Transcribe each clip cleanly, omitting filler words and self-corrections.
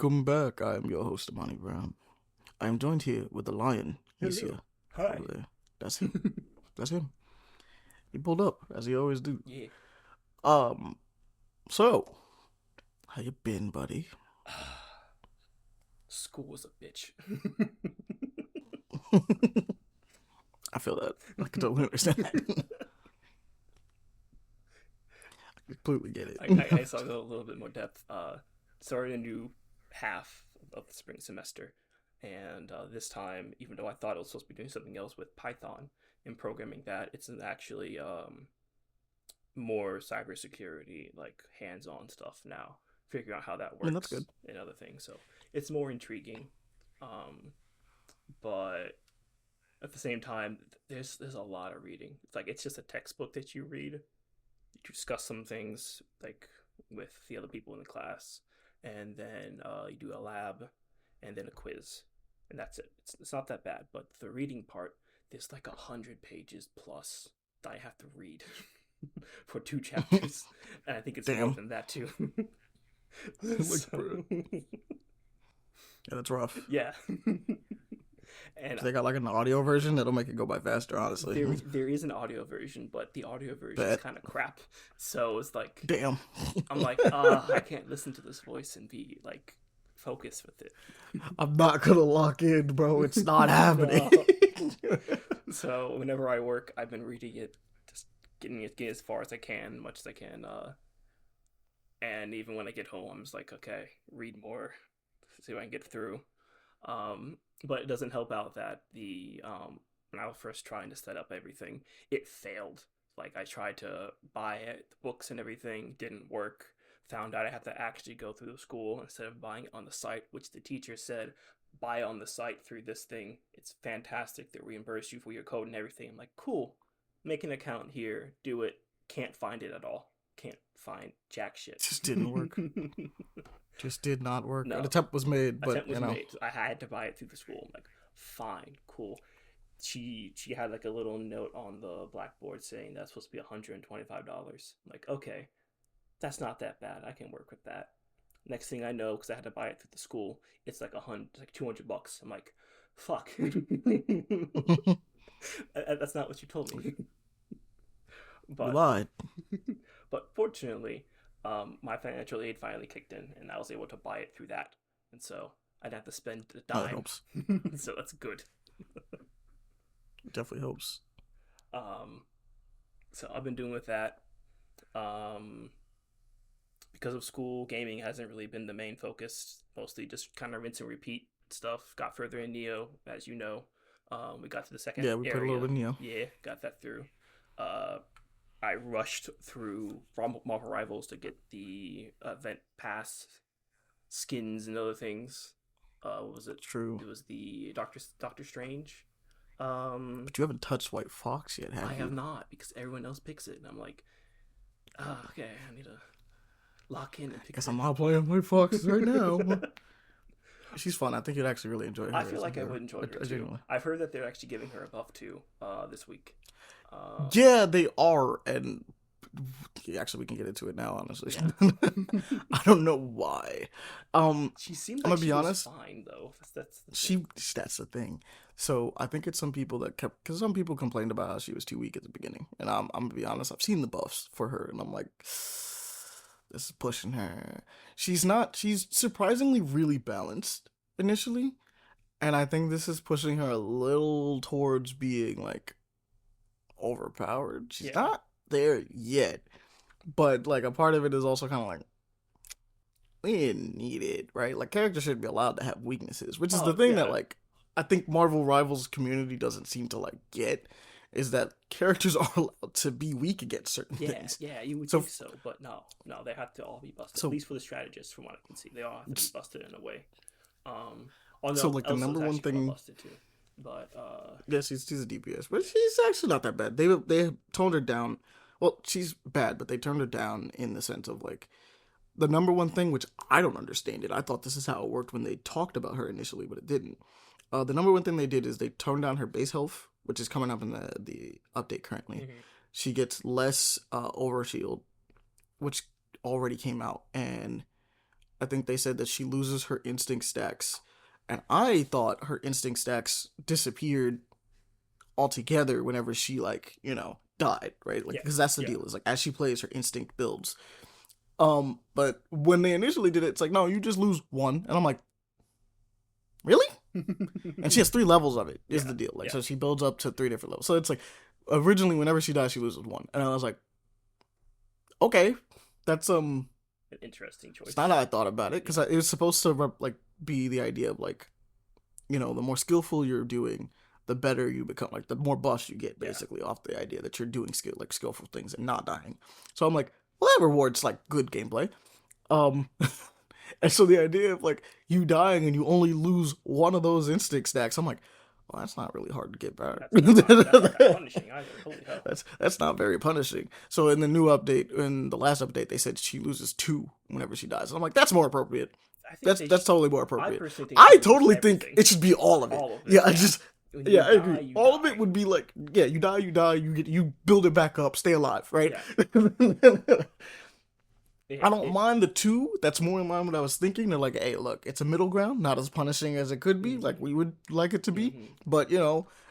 Welcome back. I am your host, Ahmani Brown. I am joined here with the lion. He's Hello. here. Hi. Over there. That's him. That's him. He pulled up, as he always do. Yeah. So, how you been, buddy? School was a bitch. I feel that. I can totally understand that. I completely get it. I saw a little bit more depth. Started a new half of the spring semester, and this time, even though I thought I was supposed to be doing something else with Python and programming that, it's actually more cybersecurity, like hands-on stuff now, figuring out how that works. That's good. And other things. So it's more intriguing, but at the same time, there's a lot of reading. It's like it's just a textbook that you read. You discuss some things like with the other people in the class, and then you do a lab, and then a quiz, and that's it. It's not that bad, but the reading part, there's like 100 pages plus that I have to read for 2 chapters, and I think it's more than that too. Yeah, that's rough. Yeah. And they got like an audio version that'll make it go by faster, honestly. There is an audio version, but the audio version is kind of crap. So it's like, damn. I'm like, I can't listen to this voice and be like focused with it. I'm not gonna lock in, bro. It's not happening. So whenever I work, I've been reading it, just getting as far as I can, much as I can. And even when I get home, I'm just like, okay, read more, see what I can get through. But it doesn't help out that when I was first trying to set up everything, it failed. Like I tried to buy it, the books and everything didn't work. Found out I had to actually go through the school instead of buying it on the site, which the teacher said, buy on the site through this thing. It's fantastic. They reimburse you for your code and everything. I'm like, cool. Make an account here. Do it. Can't find it at all. Can't find jack shit. Just didn't work. Just did not work. No. An attempt was made, but made. I had to buy it through the school. I'm like, fine, cool. She had like a little note on the blackboard saying that's supposed to be $125. I'm like, okay, that's not that bad. I can work with that. Next thing I know, because I had to buy it through the school, it's like $200. I'm like, fuck. That's not what you told me. But you lied. But fortunately, my financial aid finally kicked in, and I was able to buy it through that. And so I'd have to spend a dime. That helps. So that's good. It definitely helps. So I've been doing with that. Because of school, gaming hasn't really been the main focus. Mostly just kind of rinse and repeat stuff. Got further in Neo, as you know. We got to the second area. Yeah, we played a little bit in Neo. Yeah, got that through. I rushed through Marvel Rivals to get the event pass skins and other things. What was it? True. It was the Doctor Strange. But you haven't touched White Fox yet, have you? I have not, because everyone else picks it, and I'm like, okay, I need to lock in and pick. Guess I'm not playing White Fox right now. She's fun. I think you'd actually really enjoy her. I feel like I would enjoy her too. Genuinely. I've heard that they're actually giving her a buff too this week. Yeah, they are, and actually we can get into it now. Honestly, yeah. I don't know why. She seemed. I'm like gonna be honest. Fine though. That's the thing. So I think it's some people that because some people complained about how she was too weak at the beginning, and I'm gonna be honest. I've seen the buffs for her, and I'm like, this is pushing her. She's not. She's surprisingly really balanced initially, and I think this is pushing her a little towards being like overpowered. She's not there yet, but like a part of it is also kind of like we didn't need it, right? Like characters should be allowed to have weaknesses, which is the thing that like I think Marvel Rivals community doesn't seem to like get, is that characters are allowed to be weak against certain things. Yeah, you would think so, but no, they have to all be busted. At least for the strategists, from what I can see, they all have to be busted in a way. So like the number one thing, busted too. But yeah, she's a DPS, but she's actually not that bad. They toned her down. Well, she's bad, but they turned her down in the sense of like the number one thing, which I don't understand it. I thought this is how it worked when they talked about her initially, but it didn't. The number one thing they did is they toned down her base health, which is coming up in the update currently. Mm-hmm. She gets less overshield, which already came out, and I think they said that she loses her instinct stacks. And I thought her instinct stacks disappeared altogether whenever she, like, died, right? Like, Yeah. because that's the Yeah. deal, is like, as she plays, her instinct builds. But when they initially did it, it's like, no, you just lose one. And I'm like, really? And she has 3 levels of it, is the deal. Like, so she builds up to 3 different levels. So it's like, originally, whenever she dies, she loses 1. And I was like, okay, that's, an interesting choice. it's not how I thought about it, because it was supposed to, like, be the idea of, like, the more skillful you're doing, the better you become. Like, the more buffs you get, basically, off the idea that you're doing skillful things and not dying. So I'm like, well, that rewards, like, good gameplay. And so the idea of, like, you dying and you only lose one of those instinct stacks, I'm like, well, that's not really hard to get back. That's not punishing either. Holy hell. That's not very punishing. So in the new update, in the last update, they said she loses 2 whenever she dies. And I'm like, that's more appropriate. That's totally more appropriate. I totally think it should be all of it. All of it. Yeah, I agree. All of die. it would be like, yeah, you die, you build it back up, stay alive, right? Yeah. I don't mind the 2. That's more in line with what I was thinking. They're like, hey, look, it's a middle ground, not as punishing as it could be, like we would like it to be, but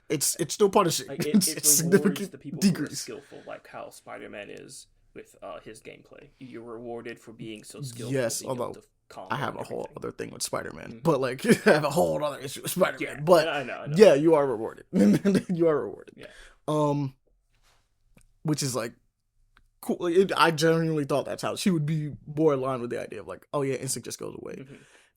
it's still punishing. Like, it's significant the people decrease. who are skillful, like how Spider-Man is with his gameplay. You're rewarded for being so skillful. Yes, being able although to combo I have a and whole everything. other thing with Spider-Man, but like I have a whole other issue with Spider-Man. Yeah, but I know. yeah, you are rewarded. You are rewarded. Yeah. Which is like cool. I genuinely thought that's how she would be more in line with the idea of like, oh yeah, instinct just goes away.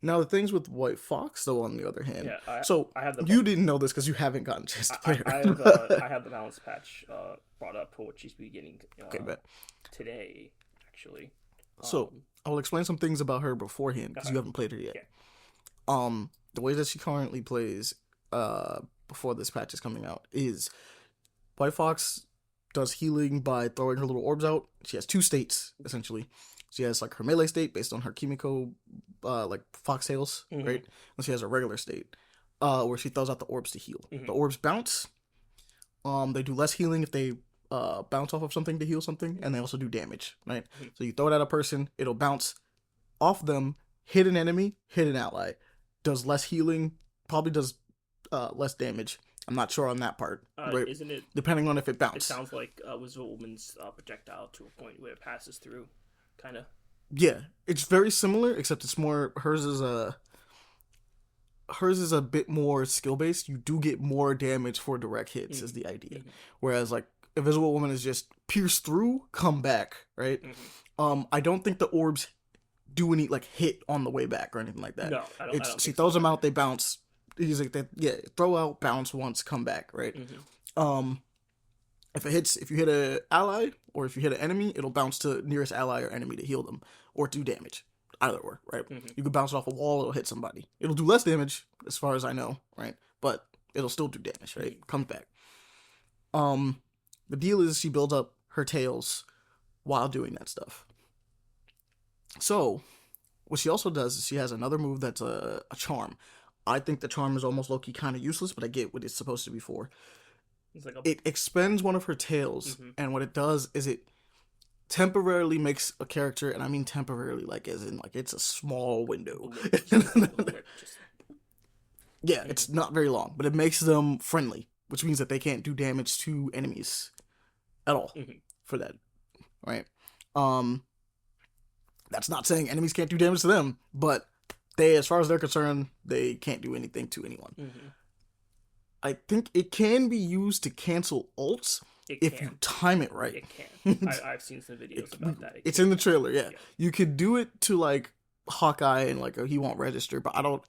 Now the things with White Fox, though, on the other hand, I have you didn't know this because you haven't gotten a chance to play her. I have the balance patch brought up for what she's beginning today, actually. So I will explain some things about her beforehand because you haven't played her yet. Yeah. The way that she currently plays, before this patch is coming out, is White Fox does healing by throwing her little orbs out. She has 2 states, essentially. She has, like, her melee state based on her Kimiko, like, foxtails, right? And she has a regular state, where she throws out the orbs to heal. The orbs bounce. They do less healing if they bounce off of something to heal something, and they also do damage, right? So you throw it at a person, it'll bounce off them, hit an enemy, hit an ally. Does less healing, probably does less damage. I'm not sure on that part. Right? Isn't it? Depending on if it bounces. It sounds like Wizard Woman's projectile to a point where it passes through, kind of. Yeah, it's very similar, except it's more hers is a bit more skill based. You do get more damage for direct hits, is the idea. Whereas like Invisible Woman is just pierce through, come back, right? I don't think the orbs do any like hit on the way back or anything like that. No, I don't she throws them out, they bounce. He's like that. Yeah, throw out, bounce once, come back, right? If you hit a ally or if you hit an enemy, it'll bounce to nearest ally or enemy to heal them or do damage. Either or, right? You can bounce it off a wall, it'll hit somebody. It'll do less damage, as far as I know, right? But it'll still do damage, right? Comes back. The deal is she builds up her tails while doing that stuff. So, what she also does is she has another move that's a charm. I think the charm is almost low-key kind of useless, but I get what it's supposed to be for. It expends one of her tails, and what it does is it temporarily makes a character, and I mean temporarily, like as in like it's a small window. Yeah, it's not very long, but it makes them friendly, which means that they can't do damage to enemies at all for that, right? That's not saying enemies can't do damage to them, but they, as far as they're concerned, they can't do anything to anyone. I think it can be used to cancel ults if you time it right. It can. I've seen some videos about that. It's in the trailer, yeah. You could do it to like Hawkeye and like he won't register, but I don't.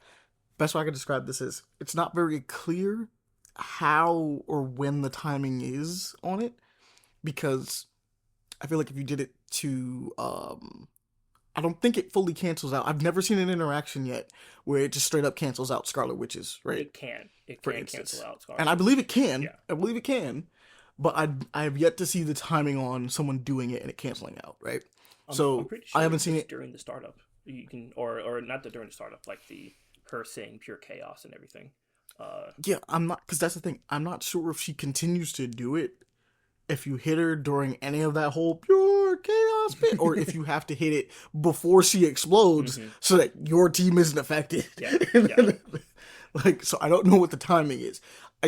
Best way I could describe this is it's not very clear how or when the timing is on it, because I feel like if you did it to I don't think it fully cancels out. I've never seen an interaction yet where it just straight up cancels out Scarlet Witches, right? It can cancel out Scarlet. And I believe it can. Yeah. I believe it can. But I have yet to see the timing on someone doing it and it canceling out, right? I'm pretty sure I haven't seen it during the startup. You can or not during the startup, like her saying pure chaos and everything. Yeah, I'm not, because that's the thing. I'm not sure if she continues to do it if you hit her during any of that whole pure chaos bit, or if you have to hit it before she explodes so that your team isn't affected. Yeah. Yeah. Like, so I don't know what the timing is.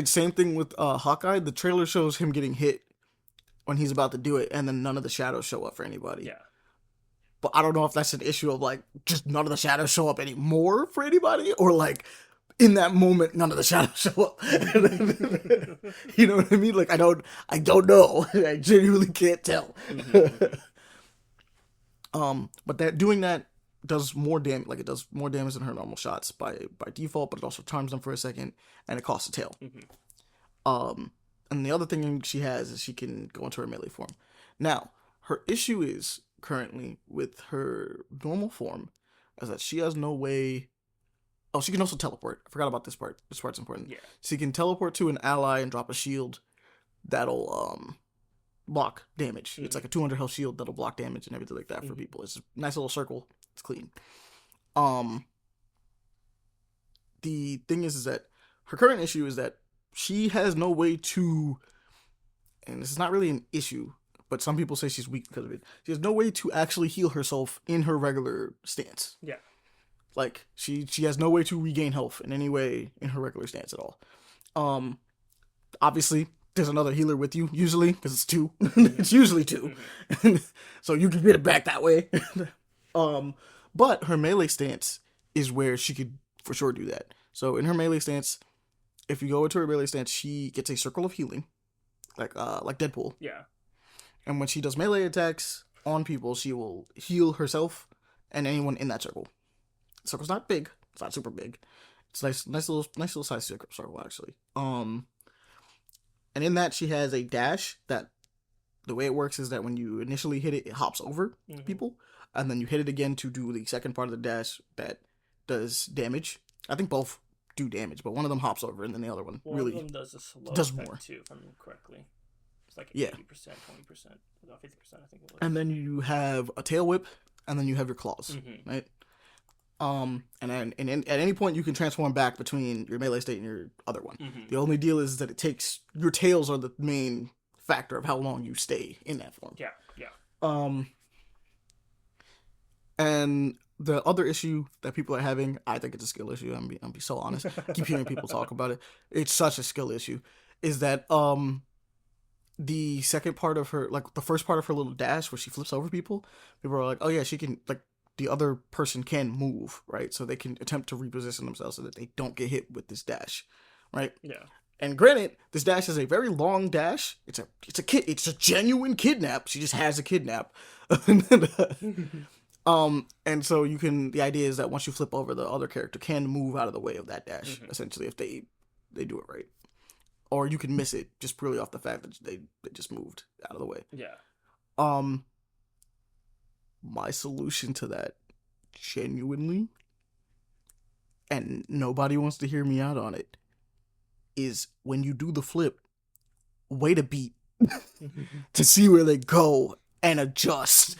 Same thing with Hawkeye. The trailer shows him getting hit when he's about to do it, and then none of the shadows show up for anybody. Yeah. But I don't know if that's an issue of like just none of the shadows show up anymore for anybody, or like in that moment none of the shadows show up. You know what I mean? Like I don't know. I genuinely can't tell. But that doing that does more damage. Like it does more damage than her normal shots by default, but it also charms them for a second, and it costs a tail. And the other thing she has is she can go into her melee form. Now, her issue is currently with her normal form is that she has no way. Oh, she can also teleport. I forgot about this part. This part's important. Yeah. She can teleport to an ally and drop a shield that'll block damage. It's like a 200 health shield that'll block damage and everything like that for people. It's a nice little circle. It's clean. The thing is that her current issue is that she has no way to, and this is not really an issue, but some people say she's weak because of it. She has no way to actually heal herself in her regular stance. Yeah. Like she has no way to regain health in any way in her regular stance at all. Obviously there's another healer with you usually because it's two. It's usually two, so you can get it back that way. But her melee stance is where she could for sure do that. So in her melee stance, if you go into her melee stance, she gets a circle of healing, like Deadpool. Yeah. And when she does melee attacks on people, she will heal herself and anyone in that circle. The circle's not big. It's not super big. It's nice little size circle actually. And in that she has a dash that the way it works is that when you initially hit it, it hops over people, and then you hit it again to do the second part of the dash that does damage. I think both do damage, but one of them hops over, and then the other one really one of them does a slow does effect more too, if I remember correctly. It's like 80%, 20%, about 50%, I think it was. And then you have a tail whip, and then you have your claws, right? And then at any point you can transform back between your melee state and your other one. The only deal is that it takes your tails are the main factor of how long you stay in that form. Yeah, yeah. And the other issue that people are having, I think it's a skill issue. I'm be so honest. I keep hearing people talk about it. It's such a skill issue. Is that the second part of her, like the first part of her little dash where she flips over people are like, oh yeah, she can, like the other person can move, right? So they can attempt to reposition themselves so that they don't get hit with this dash, right? Yeah. And granted, this dash is a very long dash. It's a genuine kidnap. She just has a kidnap. And so the idea is that once you flip over, the other character can move out of the way of that dash, essentially, if they do it right. Or you can miss it just purely off the fact that they just moved out of the way. Yeah. My solution to that, genuinely, and nobody wants to hear me out on it, is when you do the flip, wait a beat to see where they go and adjust.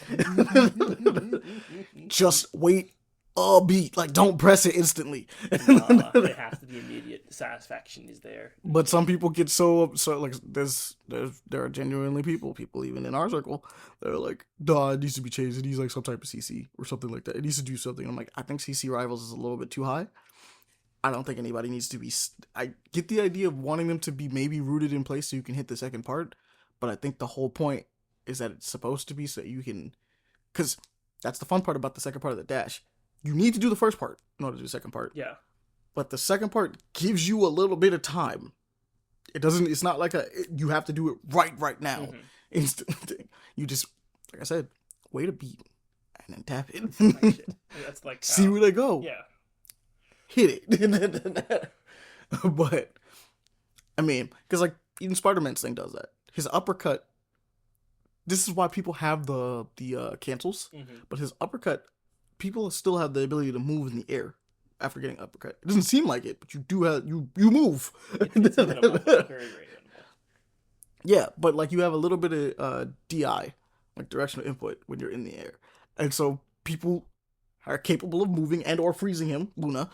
Just wait a beat. Like, don't press it instantly. It has to be immediate. The satisfaction is there. But some people get so like there are genuinely people even in our circle that are like, duh, it needs to be changed. It needs like some type of CC or something like that. It needs to do something. I'm like, I think CC rivals is a little bit too high. I don't think anybody needs to be. I get the idea of wanting them to be maybe rooted in place so you can hit the second part, but I think the whole point is that it's supposed to be so you can, because that's the fun part about the second part of the dash. You need to do the first part in order to do the second part. Yeah. But the second part gives you a little bit of time. It's not like you have to do it right now. Instant. You just, like I said, wait a beat and then tap it. That's like see where they go. Yeah. Hit it. But I mean, because like even Spider-Man's thing does that. His uppercut. This is why people have the cancels. But his uppercut, people still have the ability to move in the air after getting uppercut. It doesn't seem like it, but you do have you move. It's minimal. Very minimal. Yeah, but like you have a little bit of DI, like directional input, when you're in the air, and so people are capable of moving and or freezing him, Luna,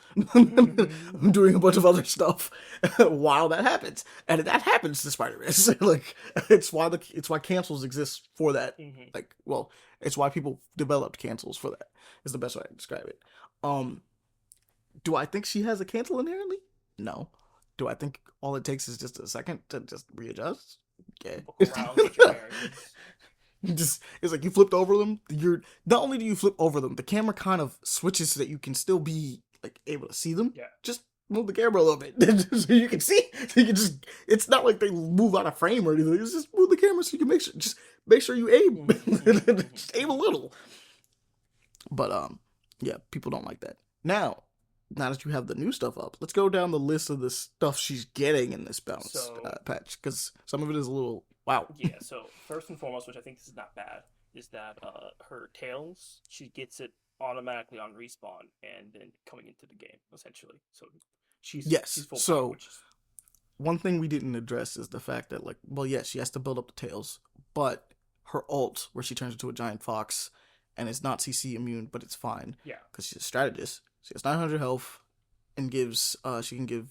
doing a bunch of other stuff while that happens, and that happens to Spider-Man. Like it's why cancels exist for that. Like, well, it's why people developed cancels for that. Is the best way I can describe it. Do I think she has a cancel inherently? No. Do I think all it takes is just a second to just readjust? Yeah. Look around, get your bearings. Just it's like you flipped over them. You're not only do you flip over them, the camera kind of switches so that you can still be like able to see them. Yeah. Just move the camera a little bit so you can see. So you can just. It's not like they move out of frame or anything. It's just move the camera so you can make sure you aim. Just aim a little. But yeah, people don't like that. Now that you have the new stuff up, let's go down the list of the stuff she's getting in this bounce patch, because some of it is a little. Wow. Yeah, so first and foremost, which I think this is not bad, is that her tails, she gets it automatically on respawn and then coming into the game, essentially. So she's full power, which is... one thing we didn't address is the fact that, like, well, yes, she has to build up the tails, but her ult, where she turns into a giant fox, and it's not CC immune, but it's fine. Yeah. Because she's a strategist. She has 900 health, and she can give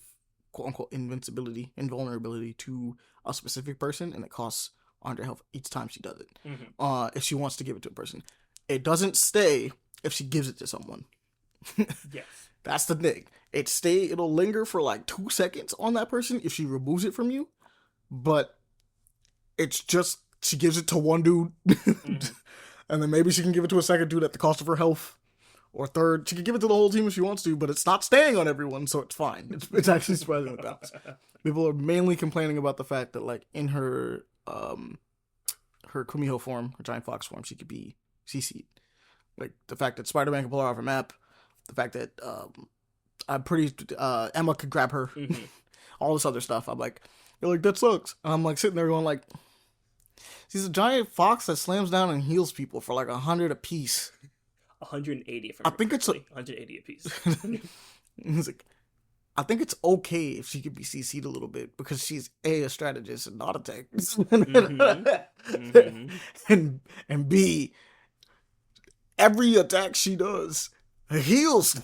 quote-unquote invulnerability to a specific person, and it costs 100 health each time she does it. If she wants to give it to a person. It doesn't stay if she gives it to someone. Yes. That's the thing. It'll linger for like 2 seconds on that person if she removes it from you, but it's just, she gives it to one dude, and then maybe she can give it to a second dude at the cost of her health. Or third, she can give it to the whole team if she wants to, but it's not staying on everyone, so it's fine. It's actually surprisingly balanced. People are mainly complaining about the fact that, like, in her Kumiho form, her giant fox form, she could be CC'd. Like, the fact that Spider-Man can pull her off a map, the fact that Emma could grab her, all this other stuff. I'm like, you're like, that sucks. And I'm like sitting there going like, she's a giant fox that slams down and heals people for like 100 apiece. 180 if I think it's 180 a piece. It's like, I think it's okay if she could be CC'd a little bit because she's a strategist and not a tech. And B, every attack she does heals.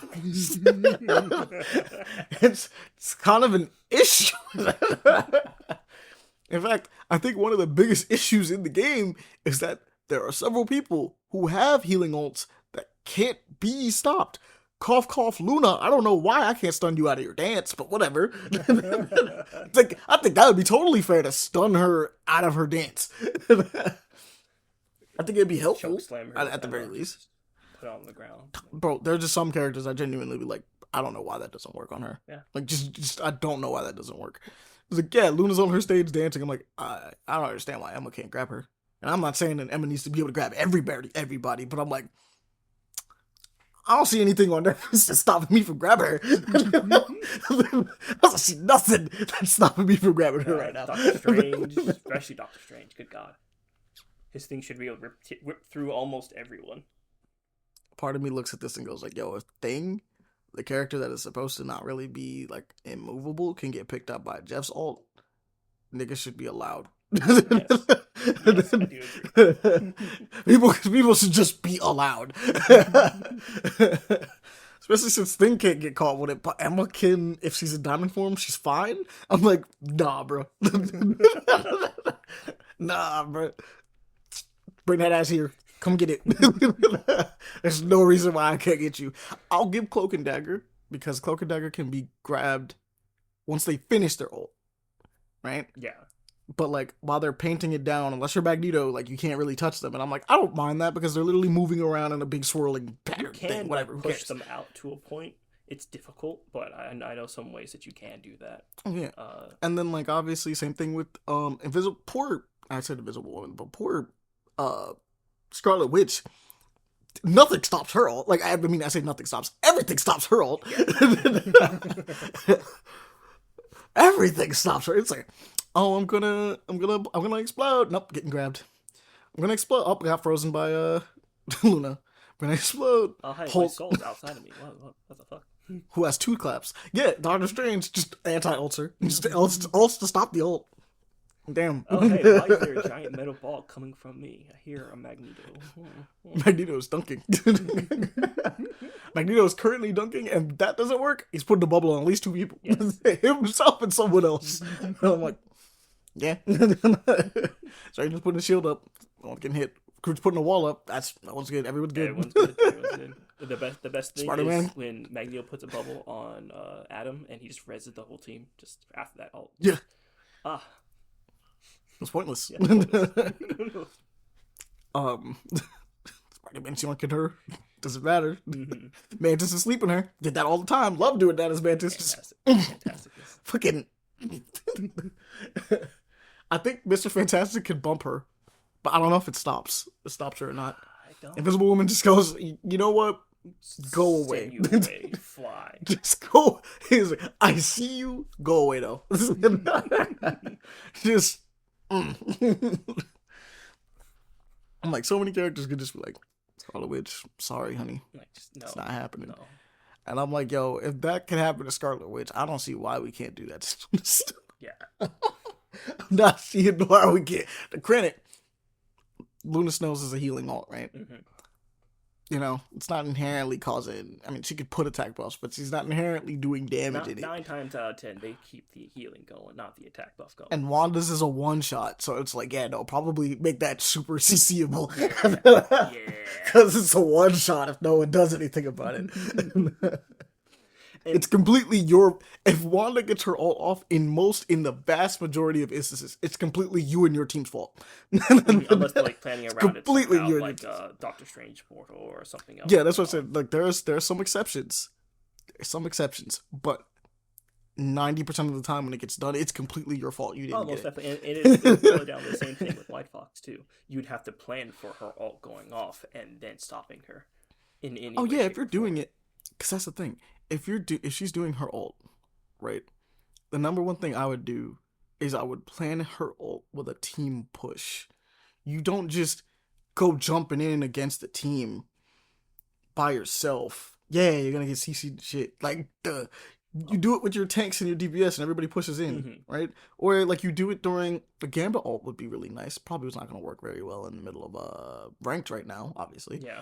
It's kind of an issue. In fact, I think one of the biggest issues in the game is that there are several people who have healing ults that can't be stopped. Cough, cough, Luna. I don't know why I can't stun you out of your dance, but whatever. Like, I think that would be totally fair to stun her out of her dance. I think it'd be helpful at the very least. Put it on the ground. Bro, there's just some characters I genuinely be like, I don't know why that doesn't work on her. Yeah. Like, just I don't know why that doesn't work. It's like, yeah, Luna's on her stage dancing. I'm like, I don't understand why Emma can't grab her. And I'm not saying that Emma needs to be able to grab everybody, but I'm like, I don't see anything on there that's stopping me from grabbing her. I don't see nothing that's stopping me from grabbing her right now. Doctor Strange, especially Doctor Strange, good God. His thing should be able to whip through almost everyone. Part of me looks at this and goes like, yo, a Thing, the character that is supposed to not really be like immovable, can get picked up by Jeff's ult. Niggas should be allowed. Yes. Yes, I do agree. People should just be allowed. Especially since Thing can't get caught with it, but Emma can, if she's in diamond form, she's fine. I'm like, nah, bro. Nah, bro. Bring that ass here. Come get it. There's no reason why I can't get you. I'll give Cloak and Dagger, because Cloak and Dagger can be grabbed once they finish their ult. Right? Yeah. But, like, while they're painting it down, unless you're Magneto, like, you can't really touch them. And I'm like, I don't mind that because they're literally moving around in a big swirling pattern thing. Whatever. You can push them out to a point. It's difficult, but I know some ways that you can do that. Yeah. And then, like, obviously, same thing with Invisible. I said Invisible Woman, but poor Scarlet Witch. Nothing stops her ult. Like, I mean, I say nothing stops. Everything stops her ult. Everything stops her. It's like, oh, I'm gonna explode. Nope, getting grabbed. I'm gonna explode. Oh, got frozen by Luna. I'm gonna explode. Oh, hey, my soul's outside of me. What the fuck? Who has 2 claps? Yeah, Doctor Strange just anti-ults her. Just ults to stop the ult. Damn. Oh, hey, why is there a giant metal ball coming from me? I hear a Magneto. Magneto's dunking. Magneto's currently dunking, and that doesn't work. He's putting the bubble on at least two people. Yes. Himself and someone else. And I'm like, yeah. So he's just putting the shield up. No one can hit. Groot's putting the wall up. That one's good. Everyone's good. Everyone's good. Everyone's good. The best thing Spider-Man. is when Magneto puts a bubble on Adam and he just reses the whole team just after that ult. Yeah. Ah. It's pointless. Yeah, Spider-Man, she want to get her. Doesn't matter. Mm-hmm. Mantis is sleeping her. Did that all the time. Love doing that as Mantis. Fantastic. Fantastic. Fucking. I think Mr. Fantastic could bump her, but I don't know if it stops her or not. I don't. Invisible Woman just goes, you know what? Go away. Send you away. Fly. Just go. He's like, I see you. Go away though. Just. I'm like, so many characters could just be like, Scarlet Witch, sorry, honey. Like, just, no, it's not happening. No. And I'm like, yo, if that could happen to Scarlet Witch, I don't see why we can't do that. Yeah. I'm not seeing why we can't. Granted, Luna Snows is a healing ult, right? Mm-hmm. You know, it's not inherently causing. I mean, she could put attack buffs, but she's not inherently doing damage in it. 9 times out of 10, they keep the healing going, not the attack buff going. And Wanda's is a one shot, so it's like, yeah, no, probably make that super CCable. Yeah. Because it's a one shot if no one does anything about it. It's completely your. If Wanda gets her ult off in the vast majority of instances, it's completely you and your team's fault. Unless they're like planning around completely it somehow, your like Doctor Strange portal or something else. Yeah, that's what I said. Like there's some exceptions. There's some exceptions, but 90% of the time when it gets done, it's completely your fault. You didn't most get it. definitely. And it is really down to the same thing with White Fox too. You'd have to plan for her ult going off and then stopping her. In any way, if you're doing it, because that's the thing. If she's doing her ult, right? The number one thing I would do is I would plan her ult with a team push. You don't just go jumping in against the team by yourself. Yeah, you're gonna get CC'd shit. Like, you do it with your tanks and your DPS and everybody pushes in, right? Or like you do it during the Gambit ult would be really nice. Probably was not gonna work very well in the middle of ranked right now, obviously. Yeah.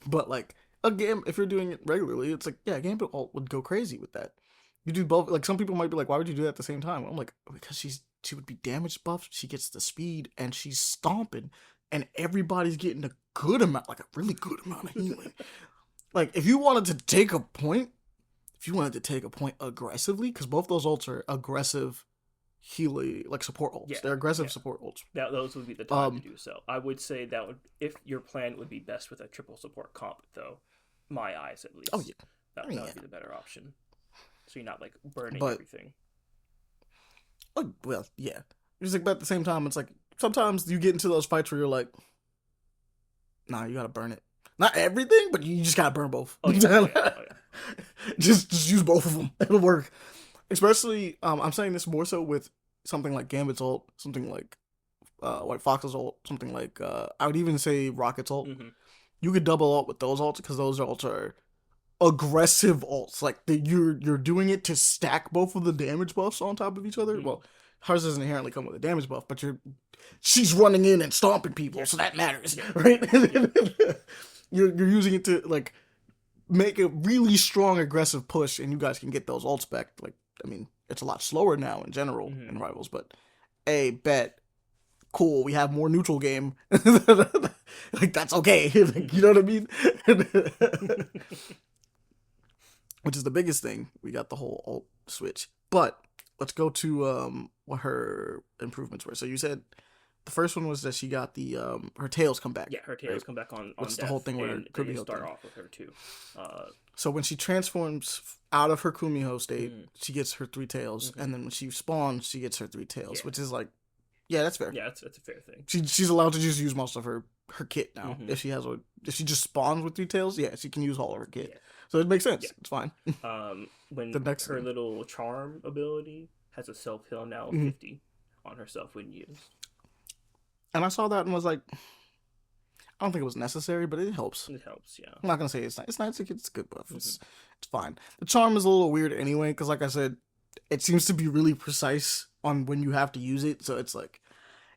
But like, again, if you're doing it regularly, it's like, yeah, Gambit ult would go crazy with that. You do both. Like, some people might be like, why would you do that at the same time? I'm like, because she would be damage buffed, she gets the speed, and she's stomping, and everybody's getting a good amount, like a really good amount of healing. Like, if you wanted to take a point aggressively, because both those ults are aggressive healing, like support ults. They're aggressive support ults. Those would be the time to do so. I would say that would, if your plan would be best with a triple support comp, though, my eyes at least. Oh yeah, that would be the better option. So you're not like burning everything. Oh well, yeah. It's like, but at the same time, it's like sometimes you get into those fights where you're like, nah, you gotta burn it. Not everything, but you just gotta burn both. Oh, yeah. just use both of them. It'll work. Especially, I'm saying this more so with something like Gambit's ult, something like White Fox's ult, something like I would even say Rocket's ult. Mm-hmm. You could double ult with those ults because those ults are aggressive ults. Like you're doing it to stack both of the damage buffs on top of each other. Mm-hmm. Well, hers doesn't inherently come with a damage buff, but she's running in and stomping people, so that matters, right? You're using it to like make a really strong aggressive push, and you guys can get those ults back. Like, I mean, it's a lot slower now in general in Rivals, but bet. Cool, we have more neutral game. Like, that's okay. Like, you know what I mean? Which is the biggest thing. We got the whole ult switch. But let's go to what her improvements were. So you said the first one was that she got the her tails come back. Yeah, her tails come back on. What's the whole thing with her Kumiho start off with her too. So when she transforms out of her Kumiho state, she gets her 3 tails, and then when she spawns, she gets her 3 tails, which is like, yeah, that's fair. Yeah, that's a fair thing. She's allowed to just use most of her kit now. If she just spawns with 3 tails, yeah, she can use all of her kit. Yeah. So it makes sense. Yeah. It's fine. When her little charm ability has a self heal now of 50 on herself when used. And I saw that and was like, I don't think it was necessary, but it helps. It helps, yeah. I'm not gonna say it's nice. It's nice. It's a good buff. It's fine. The charm is a little weird anyway, because like I said, it seems to be really precise on when you have to use it. So it's like,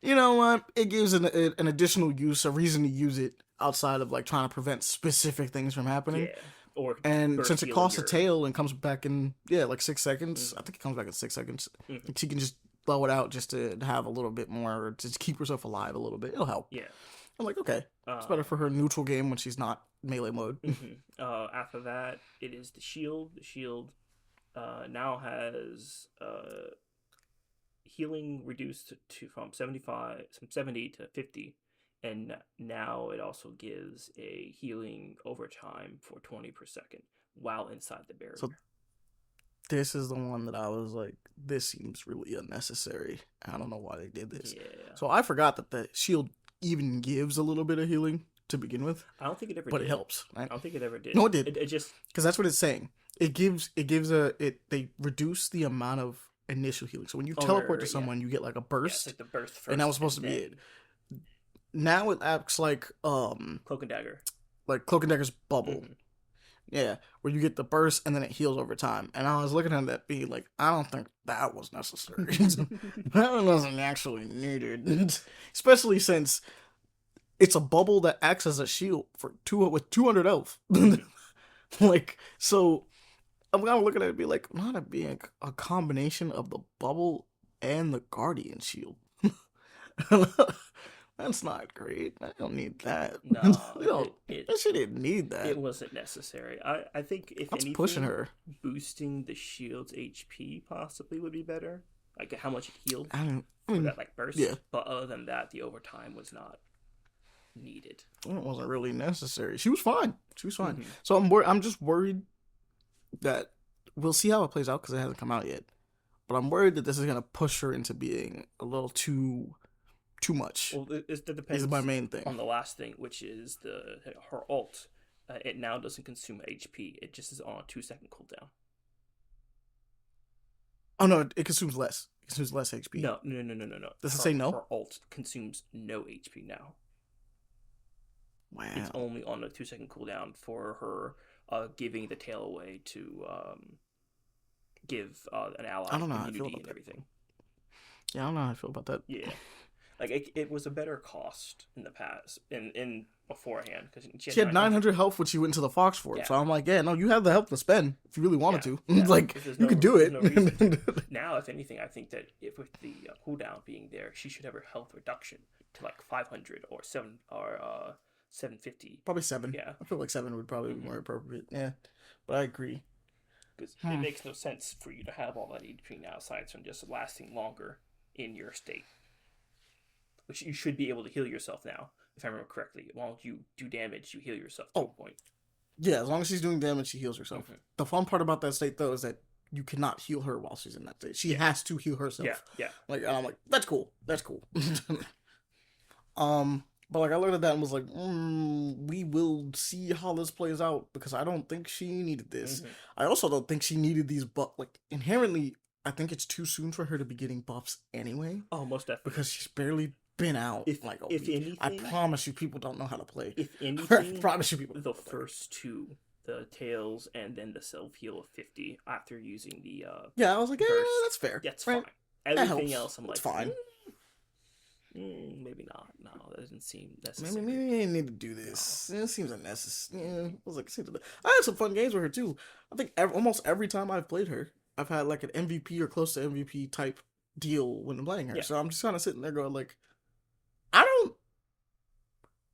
you know what? It gives an additional use, a reason to use it outside of like trying to prevent specific things from happening. Yeah. Or And burst since it heal costs a your. tail and comes back in, yeah, like 6 seconds, I Mm-hmm. think it comes back in 6 seconds. Mm-hmm. She can just blow it out just to have a little bit more, to just keep herself alive a little bit. It'll help. Yeah. I'm like, okay, it's better Um. for her neutral game when she's not melee mode. After that, it is the shield. The shield now has healing reduced to from 70 to 50, and now it also gives a healing overtime for 20 per second while inside the barrier. So this is the one that I was like, this seems really unnecessary. I don't know why they did this. Yeah. So I forgot that the shield even gives a little bit of healing to begin with, I don't think it ever but did. it helps. Right? I don't think it ever did. No, it did. It just Because that's what it's saying. They reduce the amount of initial healing. So when you teleport to someone, you get like a burst, it's like the burst first, and that was supposed to be it. Now it acts like Cloak and Dagger. like Cloak and Dagger's bubble. Mhm. Yeah, where you get the burst and then it heals over time. And I was looking at that being like, I don't think that was necessary. That wasn't actually needed. Especially since it's a bubble that acts as a shield with 200 health. Like, so I'm gonna look at it and be like, not it being a combination of the bubble and the guardian shield. That's not great. I don't need that. No, she didn't need that. It wasn't necessary. I think if That's anything, pushing her. boosting the shield's HP possibly would be better. Like how much it healed I mean, for that like burst. yeah. But other than that, the overtime was not needed. It wasn't really necessary. She was fine. Mm-hmm. So I'm just worried that we'll see how it plays out because it hasn't come out yet. But I'm worried that this is gonna push her into being a little too much. Well, it depends. Is my main thing on the last thing, which is her ult. It now doesn't consume HP. It just is on a 2-second cooldown. Oh no, it consumes less. It consumes less HP. No. Does it say no? Her ult consumes no HP now. Wow. It's only on a 2-second cooldown for her giving the tail away to give an ally I don't know how I feel immunity about and that. everything. Yeah, I don't know how I feel about that. Yeah. Like it was a better cost in the past, in beforehand, because she had 900 health when she went to the Fox Fort. Yeah. So I'm like, yeah, no, you have the help to spend if you really wanted to. Yeah. Like you could do it. No reason. Now, if anything, I think that if with the cooldown being there, she should have her health reduction to like 500 or 750. Probably 7. Yeah. I feel like 7 would probably be more appropriate. Yeah, but I agree. Because it makes no sense for you to have all that HP now, aside from just lasting longer in your state. Which you should be able to heal yourself now, if I remember correctly. While you do damage, you heal yourself to a point. Yeah, as long as she's doing damage, she heals herself. Mm-hmm. The fun part about that state, though, is that you cannot heal her while she's in that state. She has to heal herself. Yeah. Like, and I'm like, that's cool. That's cool. But like I looked at that and was like, we will see how this plays out because I don't think she needed this. Mm-hmm. I also don't think she needed these like inherently. I think it's too soon for her to be getting buffs anyway. Oh, most definitely. Because she's barely been out If anything, I promise you, people don't know how to play. If anything, I promise you, people. The first two, the tails and then the self heal of 50 after using the yeah, I was like, yeah, burst, that's fair. That's right? fine. Everything else, I'm like, fine. Maybe not. No, that doesn't seem necessary. Maybe I didn't need to do this. No. It seems unnecessary. Yeah, I was like, I had some fun games with her too. I think almost every time I've played her, I've had like an MVP or close to MVP type deal when I'm playing her. Yeah. So I'm just kind of sitting there going like,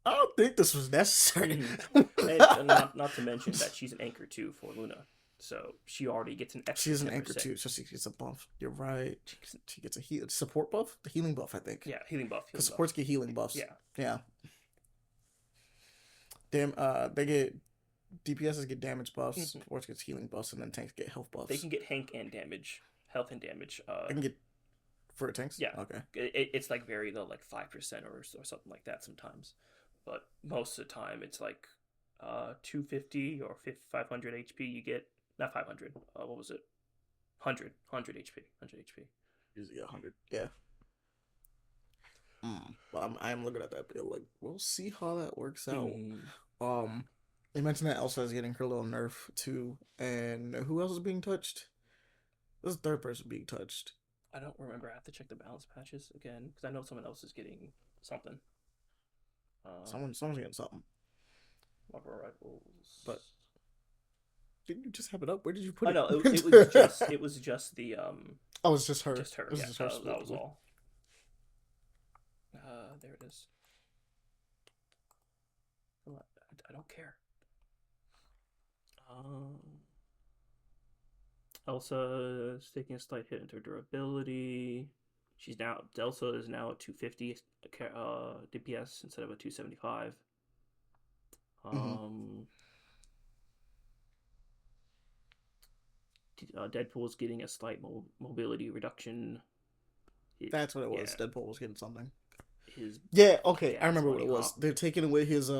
I don't think this was necessary. And not to mention that she's an anchor too for Luna, so she already gets an extra. She's an anchor too, so she gets a buff. You're right. She gets a support buff, the healing buff, I think. Yeah, healing buff. Because supports get healing buffs. Yeah. They get DPSs get damage buffs. Supports gets healing buffs, and then tanks get health buffs. They can get health and damage. They can get for tanks. Yeah. Okay. It's like very low, like 5% or something like that sometimes, but most of the time it's like 250 or 500 HP. You get not 500. What was it? 100 HP. 100 HP. Usually 100. Yeah. But I'm looking at that bill like we'll see how that works out. They mentioned that Elsa is getting her little nerf too, and who else is being touched? This is the third person being touched. I don't remember. I have to check the balance patches again because I know someone else is getting something. Someone's getting something. Marvel Rivals. But didn't you just have it up? Where did you put Oh it? no, it was just the Oh, it's just her. just her. It was Yeah, just her that was specifically. all. There it is. I don't care. Um, Elsa is taking a slight hit into her durability. Elsa is now at 250 DPS instead of a 275. Mm-hmm. Deadpool's getting a slight mobility reduction. That's what it was. Yeah, Deadpool was getting something. his Yeah, okay, I dad's remember what bunny it was. hop. They're taking away his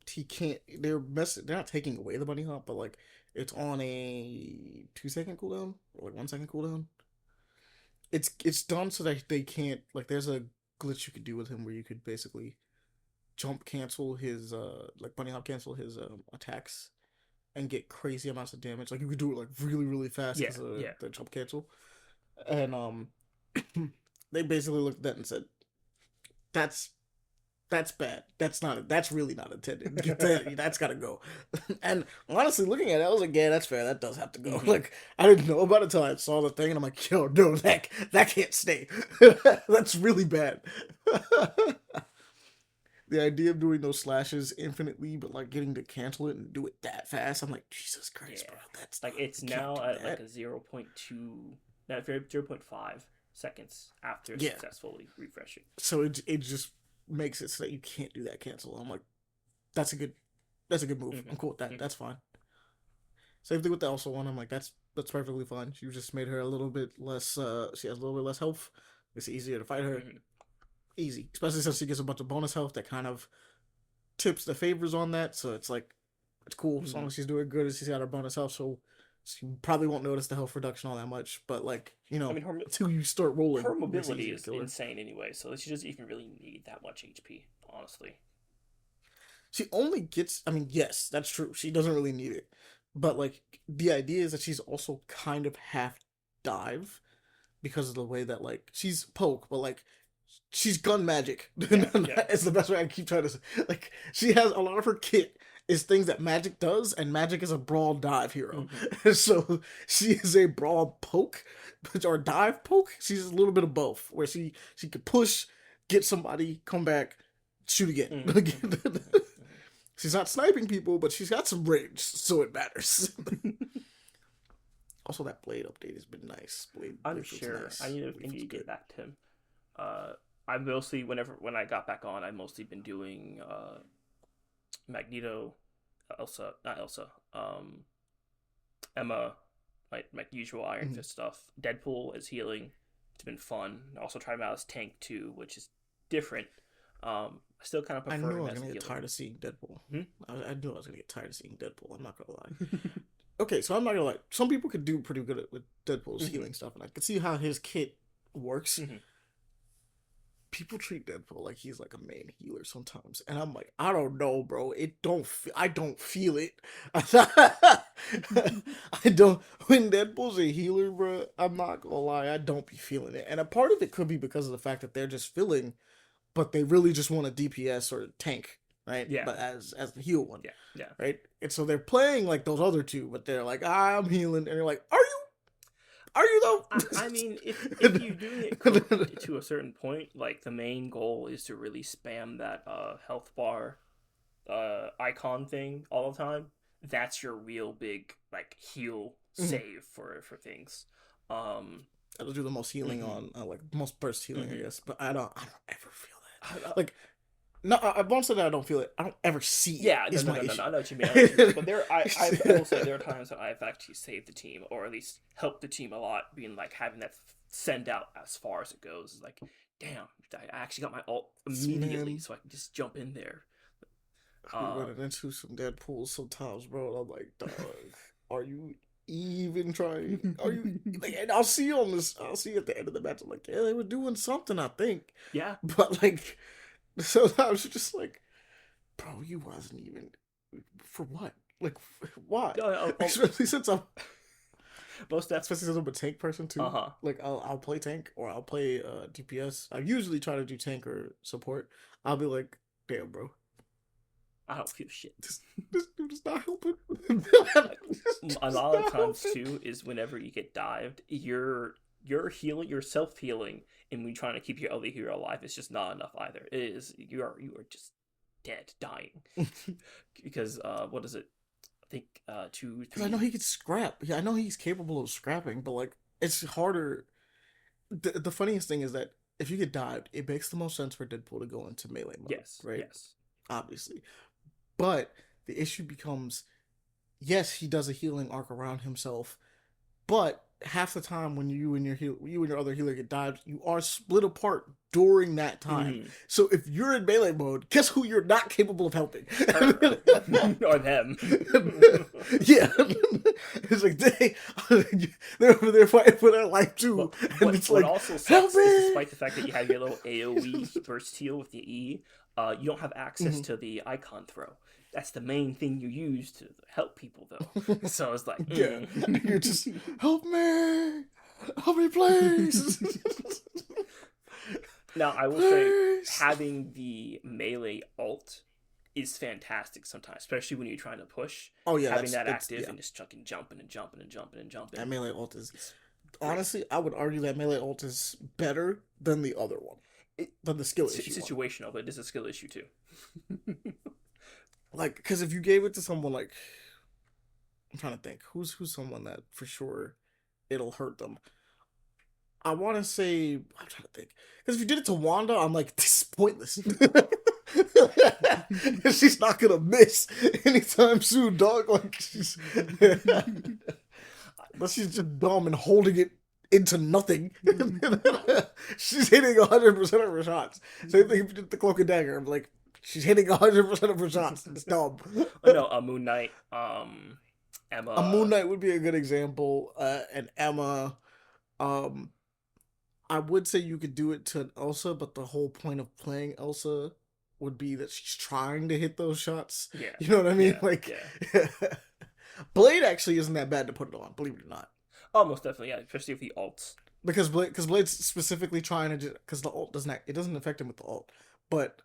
he can't they're not taking away the bunny hop, but like it's on a 2 second cooldown or like 1 second cooldown. It's done so that they can't like there's a glitch you could do with him where you could basically jump cancel his like bunny hop cancel his attacks and get crazy amounts of damage. Like you could do it like really, really fast Yeah, because of yeah. the jump cancel. And they basically looked at that and said, That's that's bad. That's really not intended. That's gotta go. And honestly, looking at it, I was like, yeah, that's fair. That does have to go. Mm-hmm. Like I didn't know about it until I saw the thing, and I'm like, yo, no, that can't stay. That's really bad. The idea of doing those slashes infinitely, but like getting to cancel it and do it that fast, I'm like, Jesus Christ, Yeah, bro, that's like not. it's You can't now do at like that. a 0.2, no, 0.5 seconds after Yeah. successfully refreshing. So it just makes it so that you can't do that cancel. I'm like, that's a good move. Mm-hmm. I'm cool with that. Mm-hmm. That's fine. Same thing with the Elsa one. I'm like, that's perfectly fine. You just made her a little bit less. She has a little bit less health. It's easier to fight her. Mm-hmm. Easy, especially since she gets a bunch of bonus health that kind of tips the favors on that. So it's like, it's cool as long Mm-hmm. as she's doing good and she's got her bonus health. So she probably won't notice the health reduction all that much. But like, I mean, until you start rolling, her it makes it mobility easier to is kill her. insane anyway, so she doesn't even really need that much HP, honestly. She only gets. I mean, yes, that's true. She doesn't really need it, but like the idea is that she's also kind of half dive because of the way that like she's poke, but like she's gun magic. Yeah, yeah. It's the best way I keep trying to say. Like she has a lot of her kit is things that magic does, and magic is a brawl dive hero. Mm-hmm. So she is a brawl poke, or dive poke. She's a little bit of both, where she could push, get somebody, come back, shoot again. Mm-hmm. Mm-hmm. She's not sniping people, but she's got some range, so it matters. Mm-hmm. Also, that Blade update has been nice. Blade I'm feels sure. nice. I need Blade to feels get good. back to him. I mostly when I got back on, I mostly been doing Magneto, Elsa, not Elsa, Emma, my usual Iron Fist stuff. Deadpool is healing. It's been fun. I also tried him out as Tank too, which is different. I still kind of I prefer knew I him was as a gonna get healer. tired of seeing Deadpool. Hmm? I knew I was gonna get tired of seeing Deadpool. I'm not gonna lie. Okay, so I'm not gonna lie. Some people could do pretty good with Deadpool's healing stuff, and I could see how his kit works. Mhm. People treat Deadpool like he's like a main healer sometimes, and I'm like, I don't know, bro. I don't feel it. I don't. When Deadpool's a healer, bro, I'm not gonna lie, I don't be feeling it. And a part of it could be because of the fact that they're just filling, but they really just want a DPS or a tank, right? Yeah. But as the heal one, Yeah, yeah. right? And so they're playing like those other two, but they're like, I'm healing, and you're like, are you? Are you though? I mean, if you're doing it to a certain point, like the main goal is to really spam that health bar icon thing all the time. That's your real big like heal save for things. That'll do the most healing on like most burst healing, I guess. But I don't ever feel that. Like, no, I won't say that I don't feel it. I don't ever see it. Yeah, is no, my no, no, issue. no, I know what you mean. I know what you mean. But I will say there are times that I've actually saved the team, or at least helped the team a lot, being like having that send out as far as it goes. It's like, damn, I actually got my ult immediately, so I can just jump in there. We running into some Deadpools sometimes, bro. And I'm like, dog, are you even trying? Are you? Like, and I'll see you on this. I'll see you at the end of the match. I'm like, yeah, they were doing something, I think. Yeah, But like, sometimes you're just like, bro, you wasn't even for what? Like, why? Oh, Especially since I'm. Most definitely. Especially since I'm a tank person too. Uh-huh. Like I'll play tank or I'll play DPS. I usually try to do tank or support. I'll be like, damn, bro, I don't feel shit. this dude is not helping. A lot of times too is whenever you get dived, your healing, your self healing, and when trying to keep your other hero alive is just not enough either. It is you are just dead, dying. Because what is it? I think 2, 3. I know he can scrap. Yeah, I know he's capable of scrapping, but like it's harder. The funniest thing is that if you get dived, it makes the most sense for Deadpool to go into melee mode. Yes. Right. Yes. Obviously, but the issue becomes, yes, he does a healing arc around himself, but half the time when you and your other healer get dived, you are split apart during that time. Mm. So if you're in melee mode, guess who you're not capable of helping? Or them. Yeah. It's like they're over there fighting for their life too. What, it's what like, also help sucks me! is despite the fact that you have your little AoE burst heal with the E, you don't have access to the icon throw. That's the main thing you use to help people, though. So it's like, Yeah, you're just, help me, please. Now, I will say, having the melee ult is fantastic sometimes, especially when you're trying to push. Oh yeah, having that active yeah. and just chucking, jumping and jumping and jumping and jumping. That melee ult is, honestly, I would argue that melee ult is better than the other one. Than the skill issue. It's situational, but it is a skill issue too. Like, because if you gave it to someone like, I'm trying to think, who's someone that for sure it'll hurt them. I want to say, I'm trying to think, because if you did it to Wanda, I'm like, this is pointless. She's not gonna miss anytime soon, dog. Like she's, but she's just dumb and holding it into nothing. She's hitting 100% of her shots. Same thing if you did the Cloak and Dagger. I'm like, she's hitting 100% of her shots. It's dumb. No, a Moon Knight, Emma. A Moon Knight would be a good example. And Emma, I would say you could do it to Elsa, but the whole point of playing Elsa would be that she's trying to hit those shots. Yeah. You know what I mean? Yeah, like, yeah. Blade actually isn't that bad to put it on, believe it or not. Oh, most definitely, yeah. Especially with the ults. Because Blade's specifically trying to just, because the ult doesn't affect him with the ult, but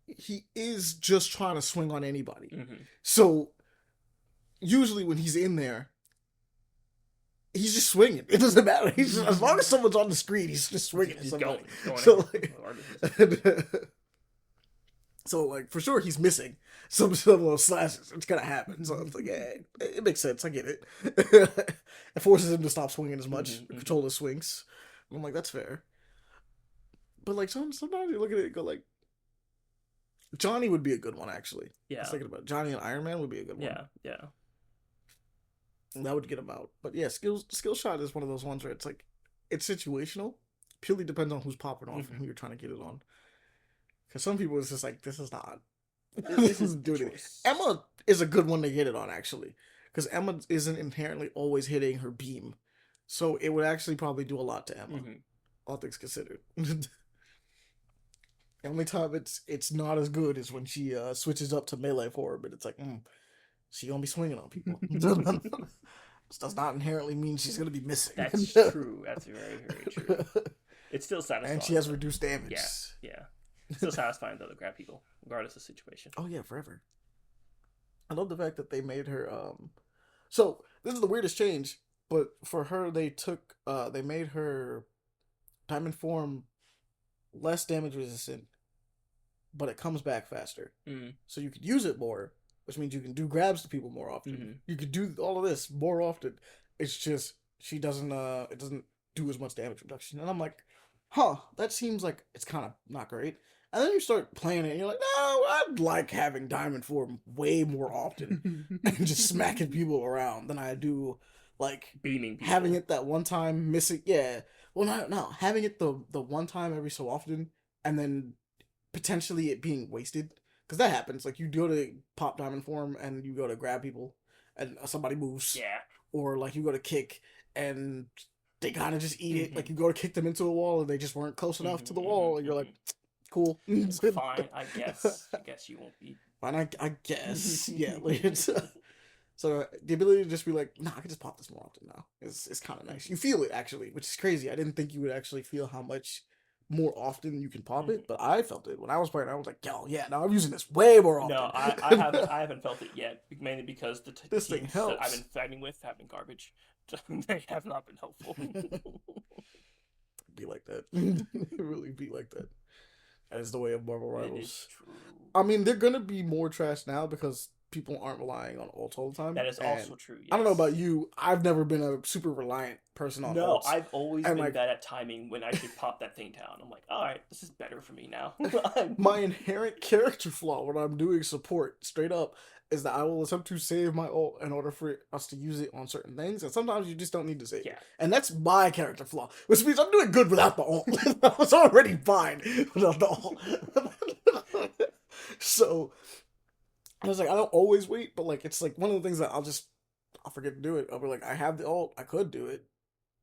he is just trying to swing on anybody. Mm-hmm. So usually when he's in there, he's just swinging. It doesn't matter. He's just, as long as someone's on the screen, he's just swinging. He's going so so like for sure he's missing some little slashes. It's gonna happen. So it's like, yeah, it makes sense. I get it. It forces him to stop swinging as much, control his swings. I'm like, that's fair. But like sometimes you look at it and go like, Johnny would be a good one actually. Yeah. I was thinking about it. Johnny and Iron Man would be a good one. Yeah. And that would get him out. But yeah, skill shot is one of those ones where it's like, it's situational. Purely depends on who's popping off and who you're trying to get it on. Because some people it's just like, this is not. This isn't doing it. Emma is a good one to get it on actually. Because Emma isn't inherently always hitting her beam. So it would actually probably do a lot to Emma. All things considered. The only time it's not as good is when she switches up to melee forward, but it's like, she gonna be swinging on people. This does not inherently mean she's gonna be missing. That's true. That's very, very true. It's still satisfying. And she has reduced damage. Yeah. It's still satisfying though to grab people, regardless of the situation. Oh yeah, forever. I love the fact that they made her so this is the weirdest change, but for her they made her diamond form less damage resistant, but it comes back faster. So you could use it more, which means you can do grabs to people more often. You could do all of this more often. It's just she doesn't it doesn't do as much damage reduction. And I'm like, that seems like it's kind of not great. And then you start playing it and you're like, no, I'd like having diamond form way more often and just smacking people around than I do like beaming people. Having it that one time, missing well no, having it the one time every so often and then potentially it being wasted. Because that happens. Like, you go to pop diamond form and you go to grab people and somebody moves. Yeah. Or, like, you go to kick and they kind of just eat it. Like, you go to kick them into a wall and they just weren't close enough to the wall. And you're like, cool. Fine, I guess. I guess you won't be. Fine, I guess. Yeah, like, it's... So the ability to just be like, nah, I can just pop this more often now. It's kind of nice. Mm-hmm. You feel it actually, which is crazy. I didn't think you would actually feel how much more often you can pop Mm-hmm. it, but I felt it when I was playing. I was like, yo, yeah, now I'm using this way more No, often. I haven't felt it yet, mainly because the This thing teams that I've been helps. fighting with have been garbage. They have not been helpful. Be like that. It really be like that. That is the way of Marvel It is Rivals. true. I mean, they're gonna be more trash now because people aren't relying on ults all the time. That is And also true. I don't know Yes. about you. I've never been a super reliant person on No, ults. I've always And been like bad at timing when I should pop that thing down. I'm like, all right, this is better for me now. my inherent character flaw when I'm doing support, straight up, is that I will attempt to save my ult in order for us to use it on certain things, and sometimes you just don't need to save Yeah. it. And that's my character flaw, which means I'm doing good without the ult. I was already fine without the ult. So I was like, I don't always wait, but like it's like one of the things that I'll forget to do it. I'll be like, I have the ult, I could do it,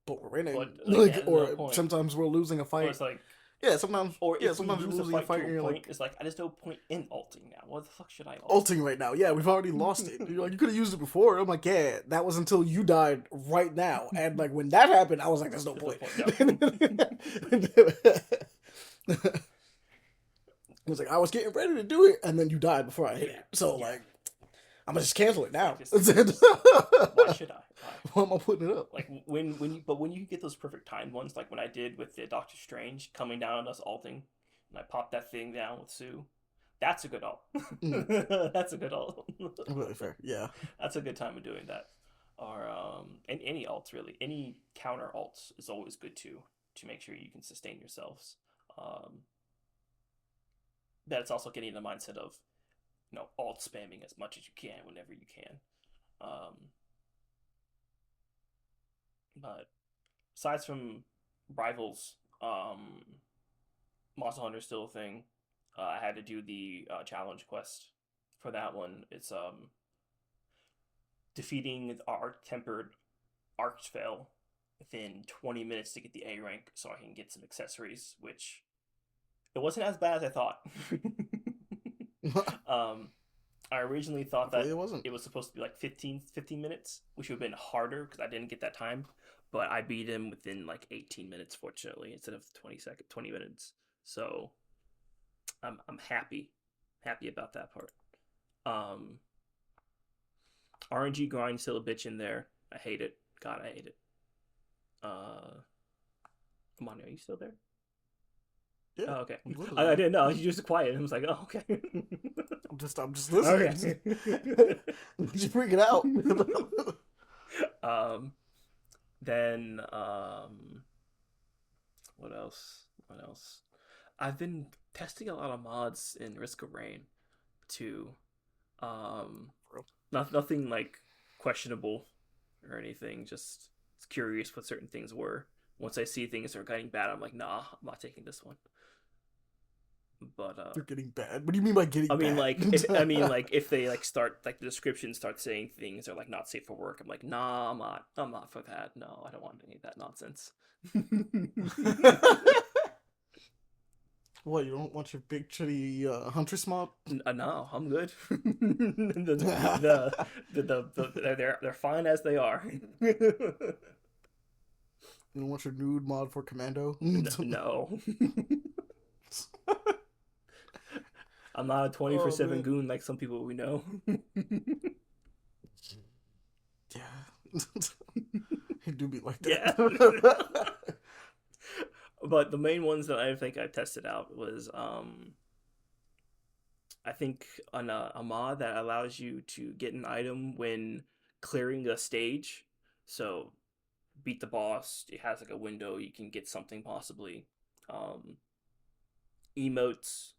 but we're winning. But Like, again, no or point. sometimes we're losing a Or fight. it's like, Yeah, sometimes. or Yeah, if we sometimes you're lose a losing a fight fight, to and a you're point, like, it's like I just no point in ulting now. What the fuck should I ult? ulting right now. Yeah, we've already lost it. You're like, you could have used it before. I'm like, yeah, that was until you died right now. And like when that happened, I was like, there's no There's no point. point. It was like I was getting ready to do it, and then you died before I hit Yeah. it. So Yeah. like, I'm gonna just cancel it now. Why should I? Why? Why am I putting it up? Like when you get those perfect timed ones, like when I did with the Doctor Strange coming down on us ulting, and I popped that thing down with Sue. That's a good ult. Mm, That's a good ult. really fair. Yeah. That's a good time of doing that. Or and any ults really, any counter ults is always good too to make sure you can sustain yourselves. Um, but it's also getting in the mindset of alt spamming as much as you can whenever you can. Um, but aside from rivals, Monster Hunter is still a thing. I had to do the challenge quest for that one. It's defeating our tempered Archvale within 20 minutes to get the A rank, so I can get some accessories, which it wasn't as bad as I thought. um, I originally thought Hopefully that it wasn't. it was supposed to be like 15 minutes, which would have been harder because I didn't get that time. But I beat him within like 18 minutes, fortunately, instead of 20 minutes. So I'm happy about that part. Um, RNG grind still a bitch in there. I hate it. God, I hate it. Ahmani, are you still there? Yeah. Oh, okay. Literally. I didn't know. You just quiet. I was like, oh, okay. I'm just listening. Okay. Just freak it out. um, then what else? What else? I've been testing a lot of mods in Risk of Rain, too. Nothing like questionable or anything. Just curious what certain things were. Once I see things are getting bad, I'm like, nah, I'm not taking this one. But They're getting bad. What do you mean by getting bad? like if they like start like the description starts saying things are like not safe for work, I'm like, nah, I'm not for that. No, I don't want any of that nonsense. What, you don't want your big chitty huntress mob? No, I'm good. They're fine as they are. You don't want your nude mod for commando? No. I'm not a 24/7 goon like some people we know. Yeah. He do be like that. Yeah. But the main ones that I think I tested out was I think a mod that allows you to get an item when clearing a stage. So beat the boss, it has like a window you can get something possibly. Emotes,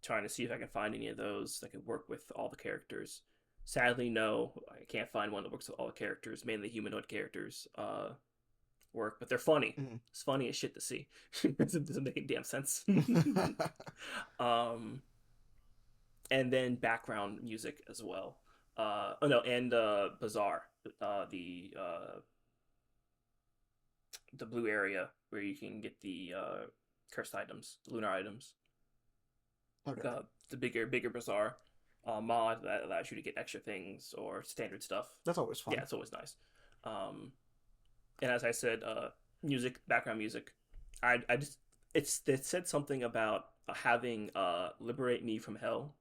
trying to see if I can find any of those that could work with all the characters. Sadly, no, I can't find one that works with all the characters, mainly humanoid characters. Work, but they're funny. Mm-hmm. It's funny as shit to see. It doesn't make any damn sense. And then background music as well. And Bazaar, the blue area where you can get the cursed items, lunar items. Okay. The bigger bazaar. mod that allows you to get extra things or standard stuff. That's always Yeah, fun. it's always nice. Um, and as I said, music, background music. I just it said something about having "Liberate Me from Hell,"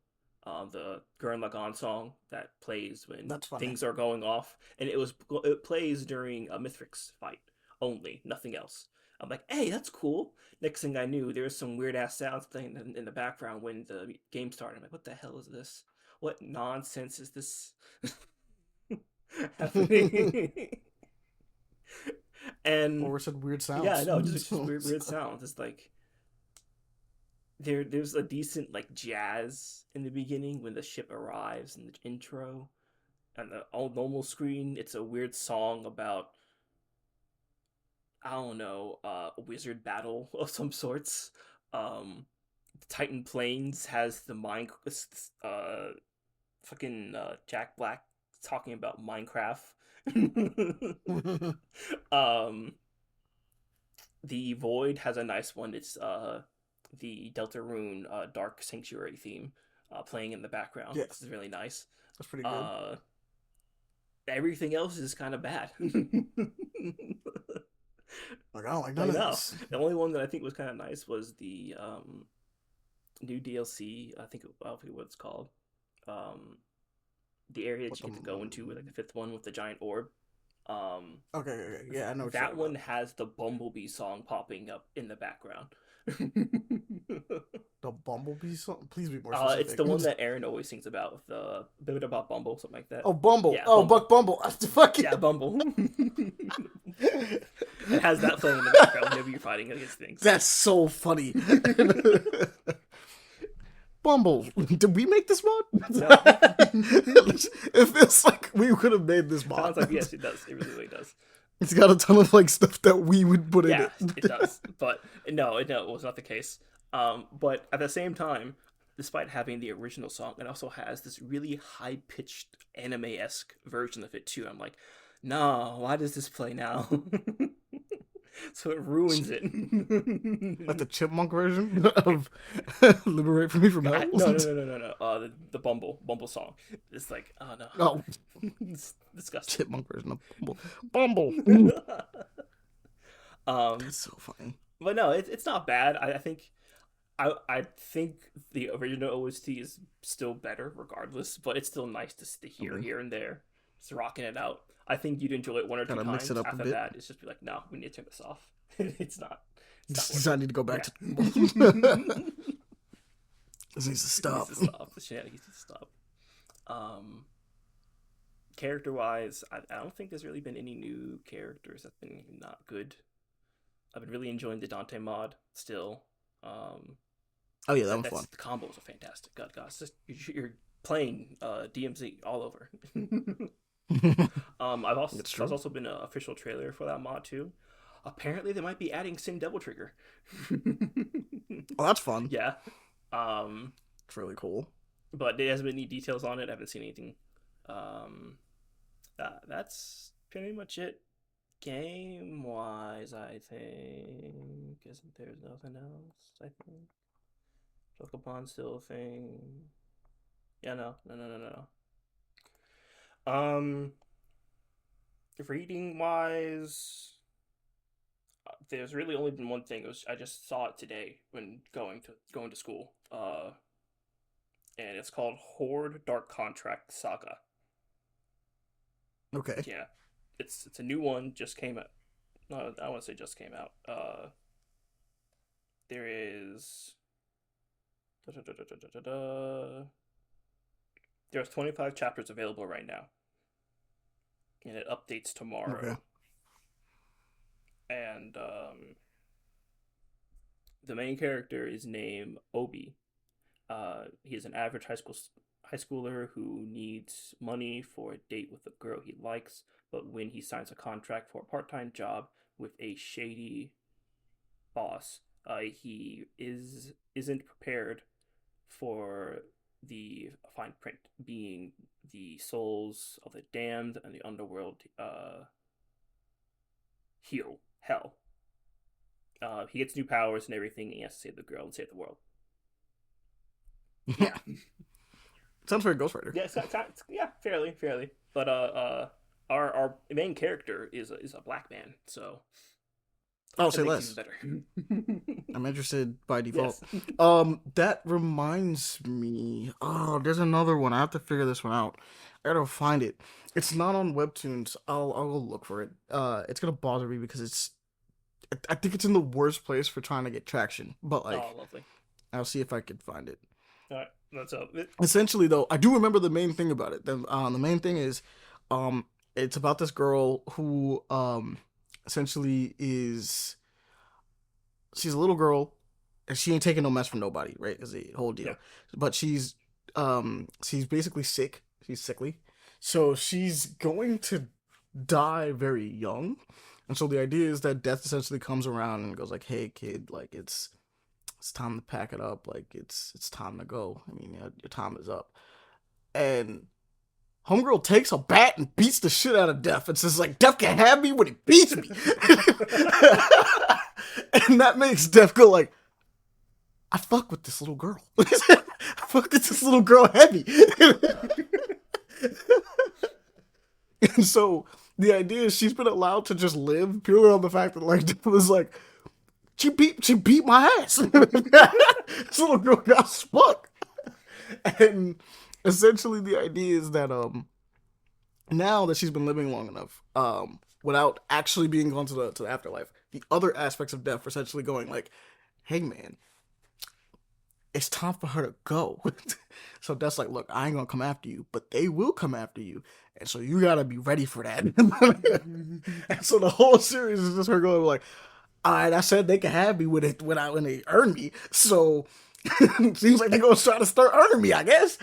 the Gurren Lagann song that plays when That's funny. things are going off, and it plays during a Mithrix fight only, nothing else. I'm like, hey, that's cool. Next thing I knew, there was some weird ass sounds playing in the background when the game started. I'm like, what the hell is this? What nonsense is this happening? What And were some weird yeah, sounds? no, just weird sounds. It's like there's a decent like jazz in the beginning when the ship arrives in the intro, and the all normal screen. It's a weird song about I don't know, a wizard battle of some sorts. Titan Plains has the mine, fucking Jack Black talking about Minecraft. um, the Void has a nice one. It's the Deltarune Dark Sanctuary theme playing in the background. Yeah, This is really nice. that's pretty good. Uh, Everything else is kind of bad. Like I don't like none Like of no, this. the only one that I think was kind of nice was the new DLC. I forget what it's called. Um, the area that What you get to go into, like the fifth one with the giant orb. Um, okay, yeah, I know what you're that talking one about. has the Bumblebee song popping up in the background. The Bumblebee song. Please be more It's specific. the one that Aaron always sings about, with the bit about Bumble, something like that. Oh, Bumble. Yeah, Oh, Bumble. Buck Bumble. Fuck Yeah, it. Bumble. It has that playing in the background whenever you're fighting against things. That's so funny. Bumble. Did we make this mod? No. It feels like we could have made this mod. Sounds like yes, it does. It really does. It's got a ton of like stuff that we would put in Yeah, it. it does. But no, it was not the case. But at the same time, despite having the original song, it also has this really high pitched anime esque version of it too. I'm like, no, why does this play now? So it ruins it. Like the chipmunk version of "Liberate Me from Hell." No. The Bumble song. It's like, oh no, Oh, it's disgusting. chipmunk version of Bumble. Um, That's so funny. but no, it's not bad. I think the original OST is still better, regardless. But it's still nice to hear Okay. here and there. Just rocking it out. I think you'd enjoy it one or two Gotta mix times. it up a After bit. that, it's just be like, no, we need to turn this off. It's not. I need to go back to. This needs to stop. It needs to stop. The shenanigans need to stop. Character wise, I don't think there's really been any new characters that's been not good. I've been really enjoying the Dante mod still. Oh yeah, that one's fun. The combos are fantastic. God, it's just, you're playing DMZ all over. There's also been an official trailer for that mod too. Apparently, they might be adding Sin Devil Trigger. Oh, that's fun. Yeah. It's really cool. But there hasn't been any details on it. I haven't seen anything. That's pretty much it. Game wise, I think. Isn't there's nothing else? I think. Pokemon still a thing. Yeah, no. Reading wise, there's really only been one thing. I just saw it today when going to school. And it's called Horde Dark Contract Saga. Okay. Yeah, it's a new one. Just came out. No, I want to say just came out. There is. There's 25 chapters available right now, and it updates tomorrow. Okay. And the main character is named Obi. He is an average high schooler who needs money for a date with a girl he likes, but when he signs a contract for a part-time job with a shady boss, he isn't prepared for the fine print, being the souls of the damned and the underworld hell. He gets new powers and everything, and he has to save the girl and save the world. Yeah. Sounds very Ghost Rider. Yeah, yeah, fairly. But our main character is a black man, so Oh, that say makes it even less. better. I'm interested by default. Yes. That reminds me. Oh, there's another one. I have to figure this one out. I gotta find it. It's not on Webtoons. I'll go look for it. It's gonna bother me because I think it's in the worst place for trying to get traction. But Oh, like, lovely. I'll see if I can find it. All right, that's up. Essentially, though, I do remember the main thing about it. The main thing is, um, it's about this girl who essentially is she's a little girl and she ain't taking no mess from nobody, right? Is the whole Yeah. deal. But she's basically sick. She's sickly. So she's going to die very young. And so the idea is that death essentially comes around and goes like, "Hey kid, like it's time to pack it up. Like it's time to go. I mean, your time is up." And Homegirl takes a bat and beats the shit out of Death and says like, "Death can have me when he beats me." And that makes Death go like, "I fuck with this little girl. I fuck with this little girl heavy." And so the idea is she's been allowed to just live purely on the fact that like Death was like, she beat my ass. This little girl got stuck. And essentially the idea is that now that she's been living long enough, without actually being gone to the afterlife, the other aspects of death are essentially going like, "Hey man, it's time for her to go." So that's like, "Look, I ain't gonna come after you, but they will come after you, and so you gotta be ready for that." And so the whole series is just her going like, "All right, I said they can have me when they earn me, so seems like they're gonna try to start earning me, I guess."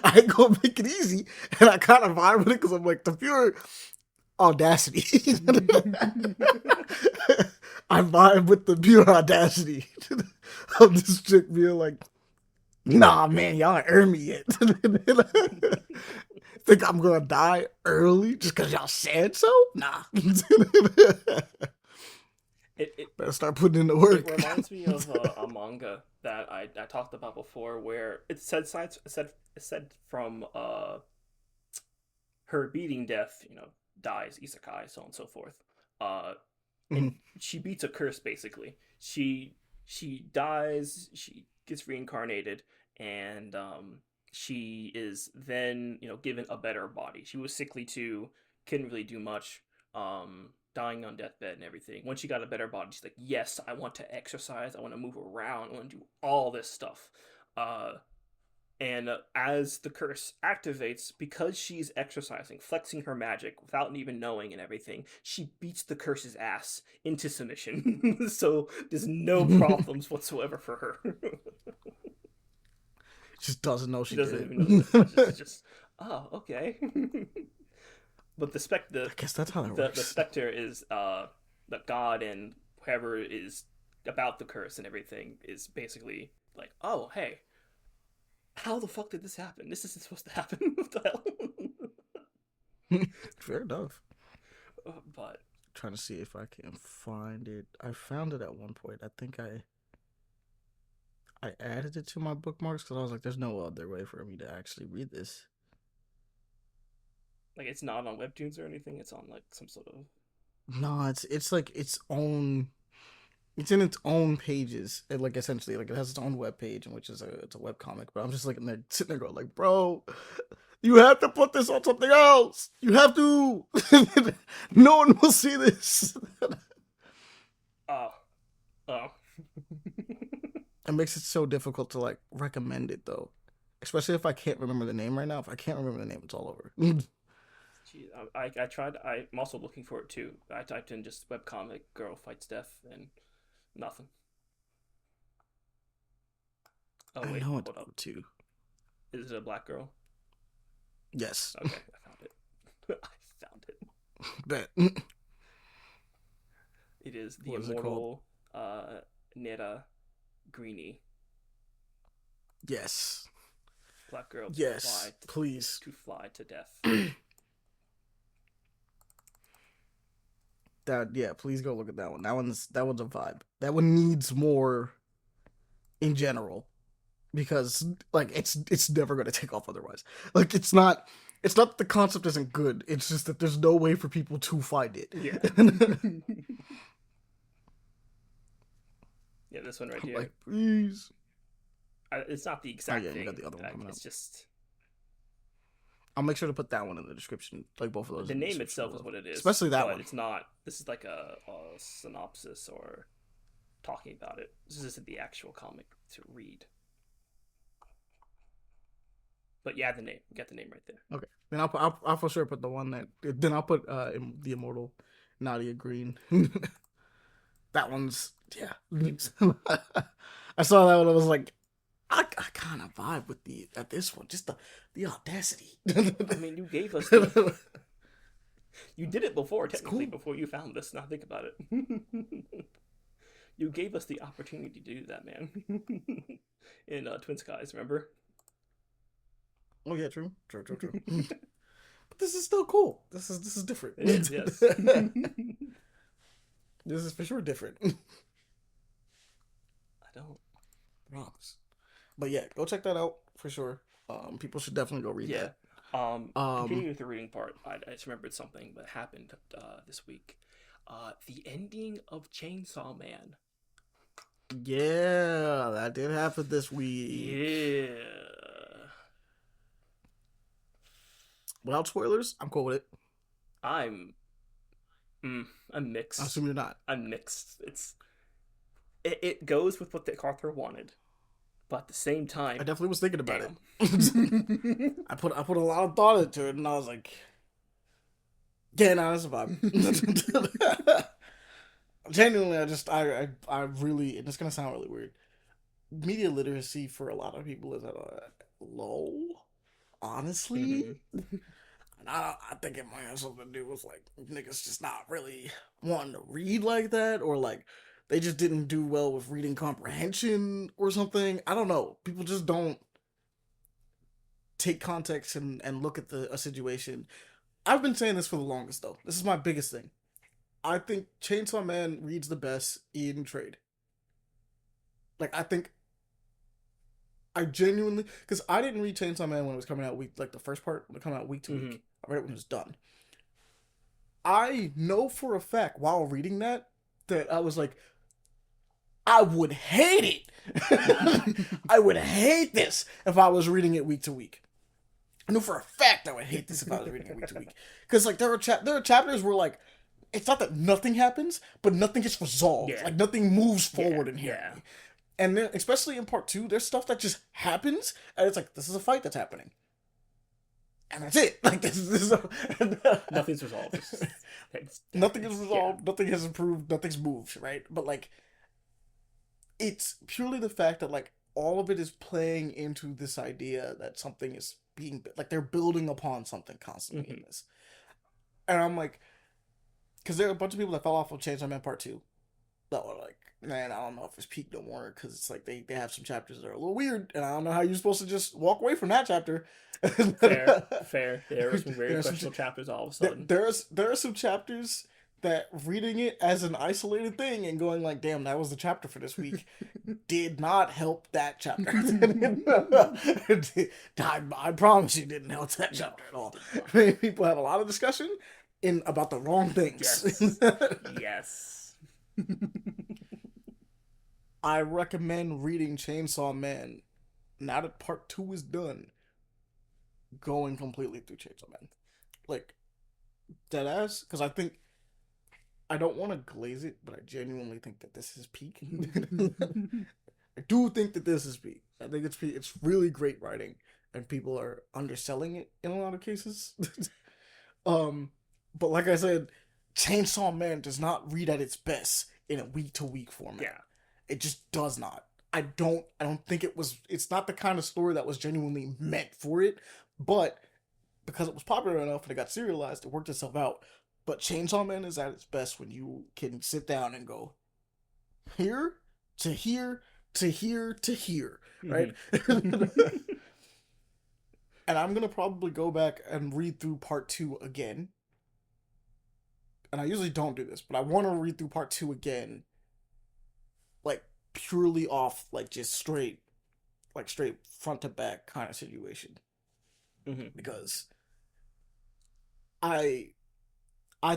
I ain't gonna make it easy, and I kind of vibe with it because I'm like the pure audacity. I vibe with the pure audacity of this chick being like, "Nah, man, y'all ain't earned me yet." Think I'm gonna die early just because y'all said so? Nah. It Better start putting in the it work. reminds me of a manga that I talked about before, where it said from her beating death, dies isekai, so on and so forth. And she beats a curse basically. She dies, she gets reincarnated, and she is then given a better body. She was sickly too, couldn't really do much. Dying on deathbed and everything. Once she got a better body, she's like, yes, I want to exercise, I want to move around, I want to do all this stuff. And as the curse activates, because she's exercising, flexing her magic without even knowing and everything, she beats the curse's ass into submission. So there's no problems whatsoever for her. Just doesn't know She she doesn't did even know it. that. It's just, oh, okay. But I guess that's how that the works. specter is the god, and whoever is about the curse and everything is basically like, oh, hey, how the fuck did this happen? This isn't supposed to happen. What the hell? Fair enough. But Trying to see if I can find it. I found it at one point. I think I added it to my bookmarks because I was like, "There's no other way for me to actually read this." like, it's not on webtoons or anything. It's on like some sort of. No, it's like its own. It's in its own pages. It, like essentially, like it has its own web page, and which is it's a web comic. But I'm just like sitting there going like, "Bro, you have to put this on something else. You have to. No one will see this." Oh, oh. It makes it so difficult to like recommend it though, especially if I can't remember the name right now. If I can't remember the name, it's all over. Jeez, I tried. I'm also looking for it too. I typed in just webcomic girl fights death and nothing. Oh I wait, know it hold up. too. Is it a black girl? Yes, Okay, I found it. I found it. that. It is the What is it called? immortal Nera Greenie, Yes, black girl yes. Please. to fly to death. That yeah. Please go look at that one. That one's a vibe. That one needs more in general. because like it's never gonna take off otherwise. Like it's not that the concept isn't good. It's just that there's no way for people to find it. Yeah. Yeah, this one right I'm here. like, please. It's not the Oh exact yeah, you got thing. the other one coming up. It's just I'll make sure to put that one in the description, like both of those the in the name description itself is below. what it is, Especially that but one. it's not. This is like a synopsis or talking about it. This isn't the actual comic to read. But yeah, the name. You got the name right there. Okay. Then I'll for sure put the one that. Then I'll put the immortal Nadia Green. That one's yeah. I saw that one. I was like, I kind of vibe with the at this one. Just the audacity. I mean, you gave us the. You did it before, It's technically, cool. before you found this. Now think about it. You gave us the opportunity to do that, man. In Twin Skies, remember? Oh yeah, true. But this is still cool. This is different. It is, yes. This is for sure different. I don't. Promise. But yeah, go check that out for sure. People should definitely go read Yeah. that. Continuing with the reading part, I just remembered something that happened this week. The ending of Chainsaw Man. Yeah, that did happen this week. Yeah. Without spoilers, I'm cool with it. I'm. I'm I mixed. assume you're not. I'm mixed. It goes with what the author wanted, but at the same time, I definitely was thinking about damn. it. I put a lot of thought into it, and I was like, yeah, no, that's a vibe. Genuinely, I really, and it's gonna sound really weird. Media literacy for a lot of people is at a low, honestly. And I think it might have something to do with like niggas just not really wanting to read like that, or like they just didn't do well with reading comprehension or something. I don't know. People just don't take context and look at a situation. I've been saying this for the longest though. This is my biggest thing. I think Chainsaw Man reads the best in trade. Like I think I genuinely because I didn't read Chainsaw Man when it was coming out week like the first part when it came out week to week. I read it when it was done. I know for a fact while reading that I was like, I would hate it. I would hate this if I was reading it week to week. I know for a fact I would hate this if I was reading it week to week. Because like there are chapters where like it's not that nothing happens, but nothing gets resolved. Yeah. Like nothing moves forward in here. Yeah. And then especially in part 2, there's stuff that just happens, and it's like this is a fight that's happening. And that's it. Like this is Nothing's resolved. Nothing is resolved. Yeah. Nothing has improved. Nothing's moved. Right. But like, it's purely the fact that like all of it is playing into this idea that something is being like they're building upon something constantly in this. And I'm like, because there are a bunch of people that fell off of Chainsaw Man Part 2 that were like, man, I don't know if it's peak no more because it's like they have some chapters that are a little weird, and I don't know how you're supposed to just walk away from that chapter. Fair. There are some very questionable chapters all of a sudden. There are some chapters that reading it as an isolated thing and going like, damn, that was the chapter for this week, did not help that chapter. I promise you didn't help that chapter at all. People have a lot of discussion about the wrong things. Yes. I recommend reading Chainsaw Man now that part 2 is done, going completely through Chainsaw Man. Like, deadass, because I don't want to glaze it, but I genuinely think that this is peak. I do think that this is peak. I think it's peak. It's really great writing, and people are underselling it in a lot of cases. But like I said, Chainsaw Man does not read at its best in a week-to-week format. Yeah. It just does not. I don't think it's not the kind of story that was genuinely meant for it, but because it was popular enough and it got serialized, it worked itself out. But Chainsaw Man is at its best when you can sit down and go here to here to here to here, right? And I'm gonna probably go back and read through part 2 again. And I usually don't do this, but I want to read through part 2 again, like purely off, like just straight, like straight front to back kind of situation. Mm-hmm. Because I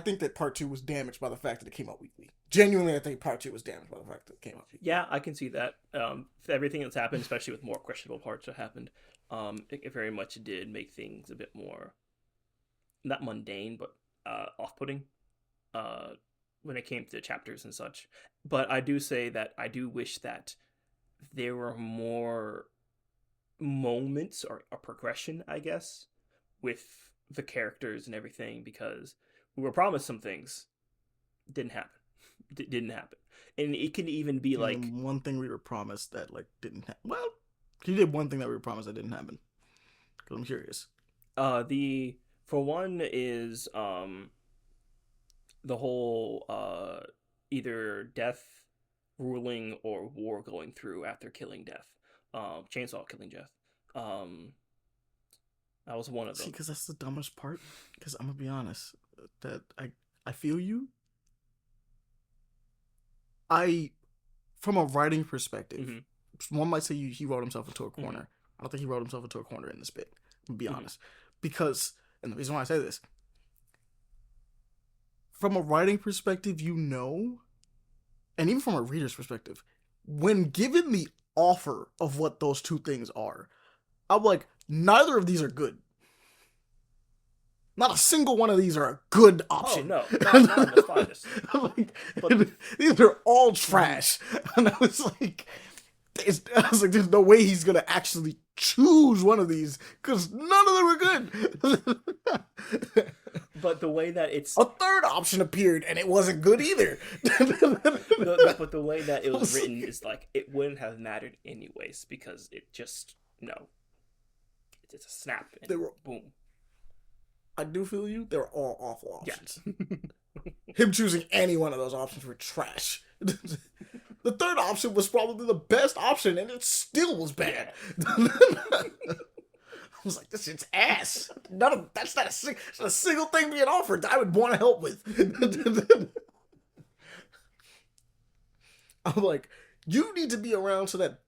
think that part 2 was damaged by the fact that it came out weekly. Genuinely, I think part 2 was damaged by the fact that it came out weekly. Yeah, I can see that. Everything that's happened, especially with more questionable parts that happened, it very much did make things a bit more, not mundane, but off-putting when it came to chapters and such. But I do say that I do wish that there were more moments or a progression, I guess, with the characters and everything, because we were promised some things. Didn't happen. Didn't happen. And it can even be like... one thing we were promised that, like, didn't happen. Well, you did one thing that we were promised that didn't happen. Because I'm curious. For one is, the whole, either death ruling or war going through after killing death. Chainsaw killing death. That was one of them. See, because that's the dumbest part. Because I'm going to be honest. That I feel you. From a writing perspective, one might say he wrote himself into a corner. I don't think he wrote himself into a corner in this bit, to be honest. Because, and the reason why I say this, from a writing perspective, and even from a reader's perspective, when given the offer of what those two things are, I'm like, neither of these are good. Not a single one of these are a good option. Oh, no. Not in the slightest. But these are all trash. And I was like, there's no way he's going to actually choose one of these, because none of them are good. But the way that it's... A third option appeared, and it wasn't good either. But the way that it was written is like, it wouldn't have mattered anyways, because it just, it's a snap, and boom. I do feel you. They were all awful options. Yeah. Him choosing any one of those options were trash. The third option was probably the best option, and it still was bad. Yeah. I was like, this shit's ass. That's not a single thing being offered that I would want to help with. I'm like, you need to be around so that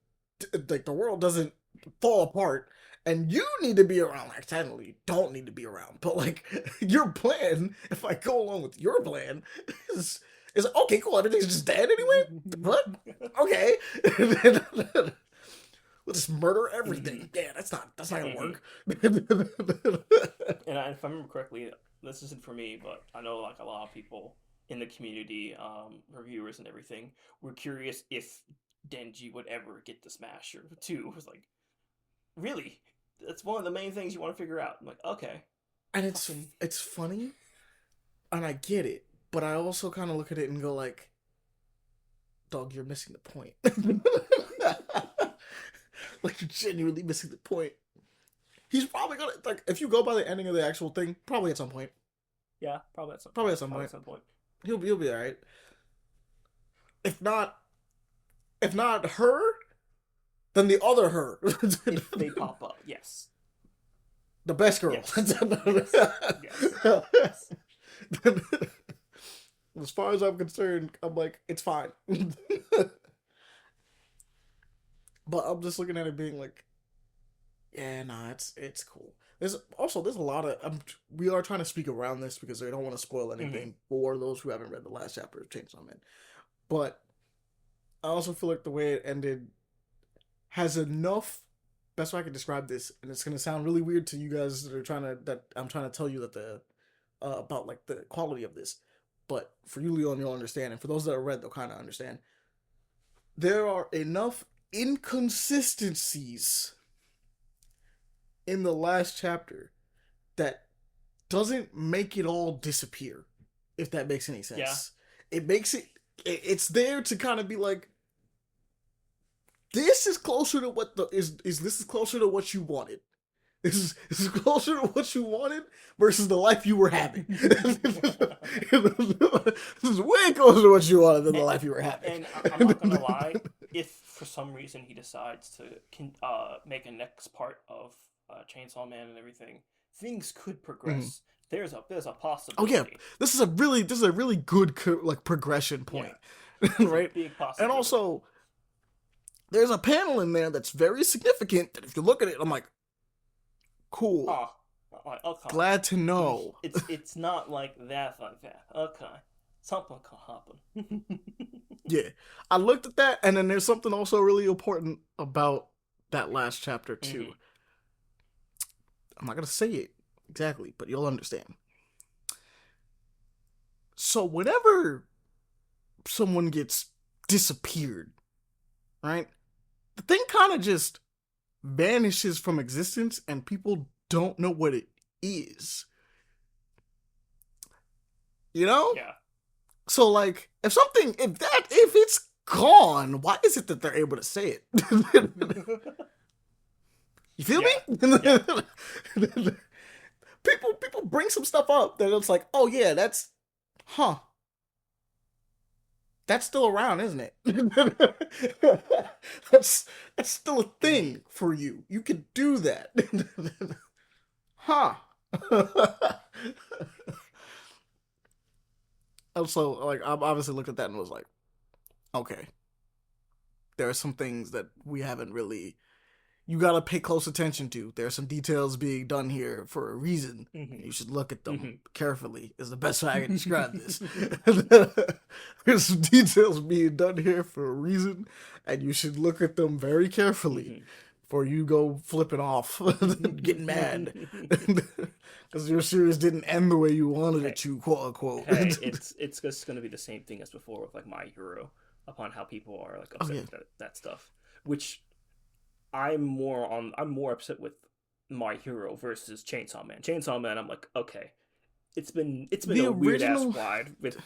like the world doesn't fall apart. And you need to be around. Like, technically, you don't need to be around. But, like, your plan, if I go along with your plan, is okay, cool, everything's just dead anyway? What? Okay. We'll just murder everything. Yeah, that's not gonna work. And if I remember correctly, this isn't for me, but I know, like, a lot of people in the community, reviewers and everything, were curious if Denji would ever get the Smasher, too. It was like, really? That's one of the main things you want to figure out. I'm like, okay. And it's funny, and I get it, but I also kind of look at it and go like, dog, you're missing the point. Like, you're genuinely missing the point. He's probably gonna, like, if you go by the ending of the actual thing, probably at some point. Yeah, probably at some point. He'll be alright. If not her, then the other her. If they pop up, yes. The best girl. Yes. Yes. As far as I'm concerned, I'm like, it's fine. But I'm just looking at it being like, yeah, nah, it's cool. There's a lot of, we are trying to speak around this because I don't want to spoil anything for those who haven't read the last chapter of Chainsaw Man. But I also feel like the way it ended has enough, best way I can describe this, and it's gonna sound really weird to you guys that I'm trying to tell you that about like the quality of this, but for you, Leon, you'll understand, and for those that are read, they'll kind of understand. There are enough inconsistencies in the last chapter that doesn't make it all disappear, if that makes any sense. Yeah. It makes it's there to kind of be like, this is closer to what this is closer to what you wanted. This is closer to what you wanted versus the life you were having. This is way closer to what you wanted than the life you were having. And I'm not gonna lie, if for some reason he decides to make a next part of Chainsaw Man and everything, things could progress. There's a possibility. Oh yeah, this is a really good like progression point, yeah. Right? Big possibility. And also, there's a panel in there that's very significant that if you look at it, I'm like, cool. Oh, okay. Glad to know. It's not like that. Okay. Something can happen. Yeah. I looked at that, and then there's something also really important about that last chapter, too. Mm-hmm. I'm not going to say it exactly, but you'll understand. So whenever someone gets disappeared, right, the thing kind of just vanishes from existence, and people don't know what it is. You know? Yeah. So, like, if it's gone, why is it that they're able to say it? You feel me? Yeah. People bring some stuff up that it's like, oh yeah, that's still around, isn't it? that's still a thing for you. You could do that. Also, like, I obviously looked at that and was like, okay, there are some things that we haven't really, you gotta pay close attention to. There are some details being done here for a reason. Mm-hmm. You should look at them carefully, is the best way I can describe this. There's some details being done here for a reason, and you should look at them very carefully before you go flipping off, getting mad. Because your series didn't end the way you wanted it to, quote unquote. Hey, it's just going to be the same thing as before with like My Hero, upon how people are like upset with that stuff. Which I'm more upset with My Hero versus Chainsaw Man. Chainsaw Man, I'm like, okay, it's been a weird ass ride with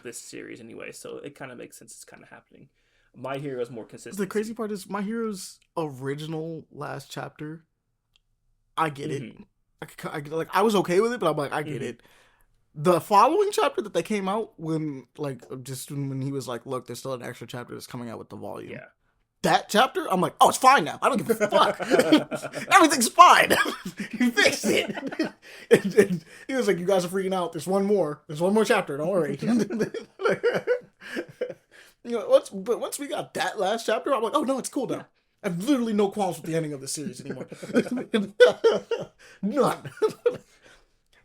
this series anyway, so it kind of makes sense. It's kind of happening. My Hero is more consistent. The crazy part is My Hero's original last chapter. I get it. I was okay with it, but I'm like, I get it. The following chapter that they came out when he was like, look, there's still an extra chapter that's coming out with the volume. Yeah. That chapter, I'm like, oh, it's fine now. I don't give a fuck. Everything's fine. You fixed it. And he was like, you guys are freaking out. There's one more chapter. Don't worry. Once we got that last chapter, I'm like, oh no, it's cool now. Yeah. I have literally no qualms with the ending of the series anymore. None.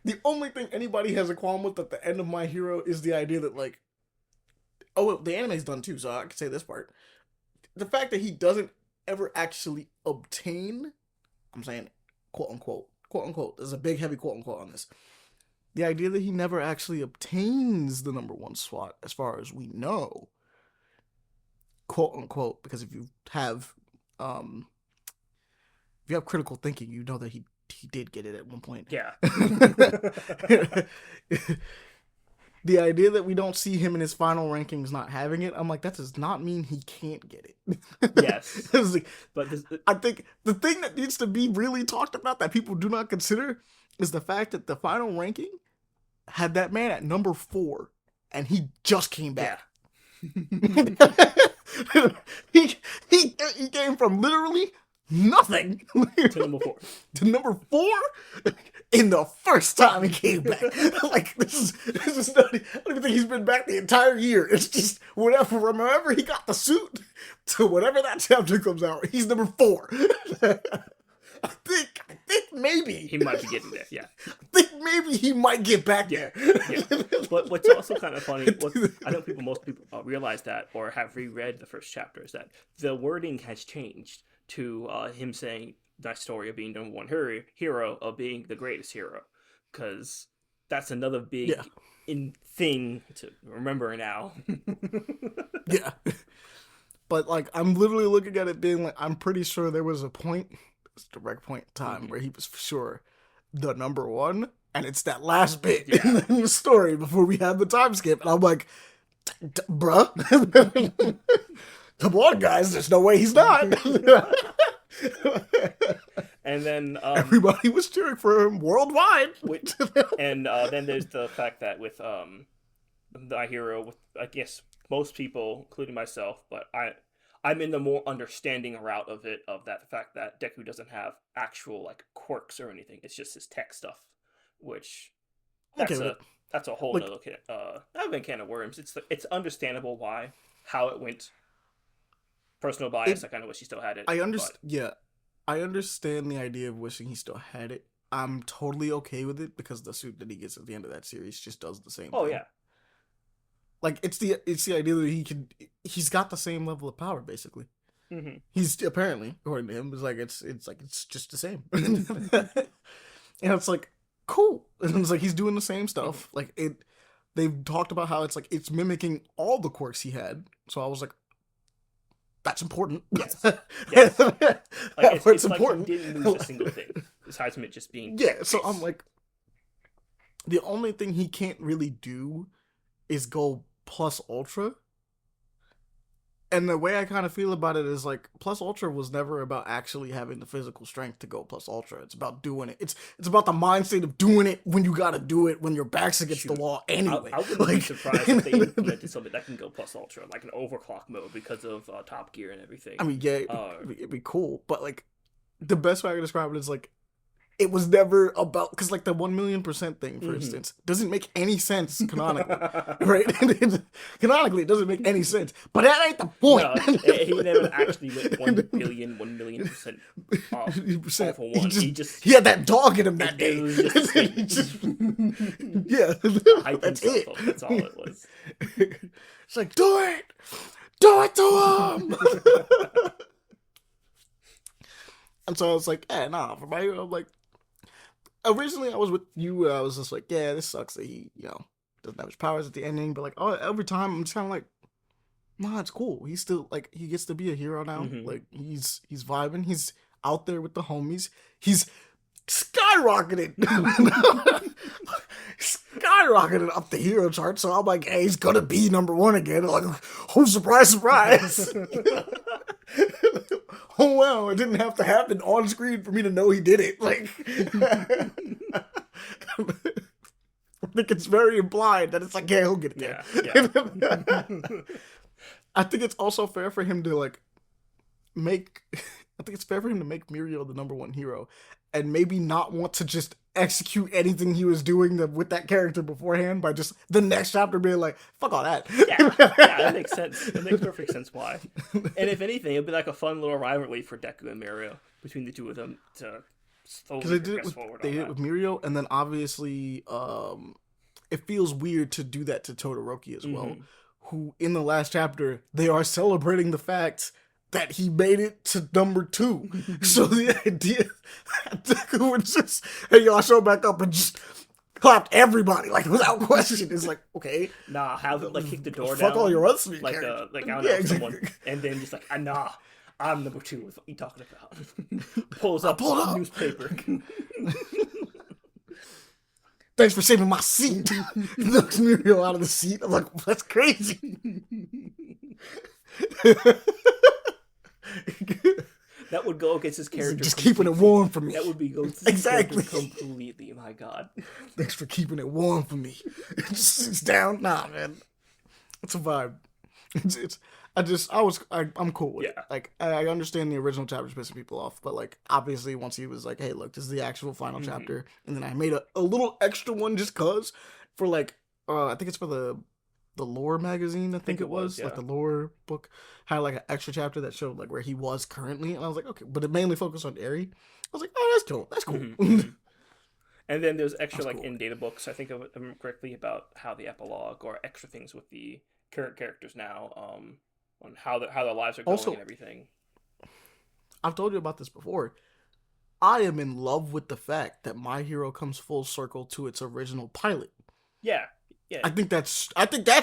The only thing anybody has a qualm with at the end of My Hero is the idea that, like, oh, well, the anime's done too, so I can say this part. The fact that he doesn't ever actually obtain, I'm saying quote unquote, there's a big heavy quote unquote on this. The idea that he never actually obtains the number one SWAT, as far as we know, quote unquote, because if you have critical thinking, you know that he did get it at one point. Yeah. The idea that we don't see him in his final rankings not having it, I'm like, that does not mean he can't get it. Yes. Like, but I think the thing that needs to be really talked about that people do not consider is the fact that the final ranking had that man at number 4, and he just came back. Yeah. he came from literally nothing to number 4 in the first time he came back. Like, this is not, I don't even think he's been back the entire year. It's just whatever, from wherever he got the suit to whatever that chapter comes out, he's number 4. I think maybe he might be getting there. Yeah, I think maybe he might get back there. Yeah. But what's also kind of funny, I know most people realize that or have reread the first chapter, is that the wording has changed to him saying that story of being number one hero of being the greatest hero, because that's another big thing to remember now. Yeah, but like, I'm literally looking at it being like, I'm pretty sure there was a point, direct point in time, where he was for sure the number one, and it's that last bit in the story before we had the time skip, and I'm like, bruh. Come on, guys, there's no way he's not. And then everybody was cheering for him worldwide. And then there's the fact that with My Hero, with, I guess most people, including myself, but I'm in the more understanding route of it, of that fact that Deku doesn't have actual like quirks or anything. It's just his tech stuff, which that's a whole nother can of worms. It's understandable how it went personal bias. I kind of wish he still had it. I understand. Yeah, I understand the idea of wishing he still had it. I'm totally okay with it because the suit that he gets at the end of that series just does the same Oh thing. yeah. Like it's the idea that he's got the same level of power basically. Mm-hmm. He's apparently, according to him, it's just the same. And it's like cool. And it's like he's doing the same stuff. Mm-hmm. Like it they've talked about how it's like it's mimicking all the quirks he had. So I was like, that's important. Yes. Yes. It's important. Like he didn't lose a single thing. Besides from it just being so I'm like, the only thing he can't really do is go plus ultra. And the way I kind of feel about it is like plus ultra was never about actually having the physical strength to go plus ultra. It's about doing it. It's about the mindset of doing it when you got to do it when your back's against the wall anyway. I wouldn't be surprised if they implemented something that can go plus ultra, like an overclock mode because of Top Gear and everything. I mean, yeah, it'd be cool, but like the best way I can describe it is like it was never about, because like the 1,000,000% thing, for instance, doesn't make any sense canonically, right? Canonically, it doesn't make any sense, but that ain't the point. No, he never actually went 1,000,000,000% off of one. He had that dog in him that day. Yeah, that's it. That's all it was. It's like, do it to him. And so I was like, yeah, nah, for my, I'm like, originally I was with you, I was just like, yeah, this sucks that he, doesn't have his powers at the ending, but like, every time I'm just kind of like, nah, it's cool. He's still, like, he gets to be a hero now. Mm-hmm. Like, he's vibing. He's out there with the homies. He's skyrocketed. Skyrocketed up the hero chart. So I'm like, hey, he's gonna be #1 again. Like, oh, surprise, surprise. Oh, wow, it didn't have to happen on screen for me to know he did it. Like, I think it's very implied that it's like, yeah, he'll get it there. Yeah. I think it's also fair for him to, like, make Muriel the #1 hero and maybe not want to just execute anything he was doing with that character beforehand by just the next chapter being like, fuck all that. Yeah, that makes sense. It makes perfect sense why. And if anything, it'd be like a fun little rivalry for Deku and Muriel between the two of them to slowly progress forward. They did it with Muriel, and then obviously it feels weird to do that to Todoroki as well, who in the last chapter, they are celebrating the fact that he made it to #2. So the idea that Deku would just, hey, y'all show back up and just clapped everybody, like, without question. It's like, okay. Nah, have him, like, kick the door down. Fuck all your other speakers. Like, I don't know, someone, and then just like, nah, I'm #2. What are you talking about? Pulls up a newspaper. Thanks for saving my seat. Knocks Muriel out of the seat. I'm like, that's crazy. That would go against his character. Just keeping it warm for me. That would be go exactly completely. My God. Thanks for keeping it warm for me. It's down. Nah, man. It's a vibe. I'm cool with it. Like, I understand the original chapters pissing people off, but like, obviously once he was like, hey, look, this is the actual final chapter, and then I made a little extra one just cause for like, I think it's for the lore magazine, I think it was. Yeah. Like the lore book had like an extra chapter that showed like where he was currently, and I was like, okay, but it mainly focused on Eri. I was like, oh, that's cool. And then there's extra like in data books, I think of them correctly, about how the epilogue or extra things with the current characters now, on how their lives are going also, and everything. I've told you about this before. I am in love with the fact that My Hero comes full circle to its original pilot. Yeah. Yeah. I think that's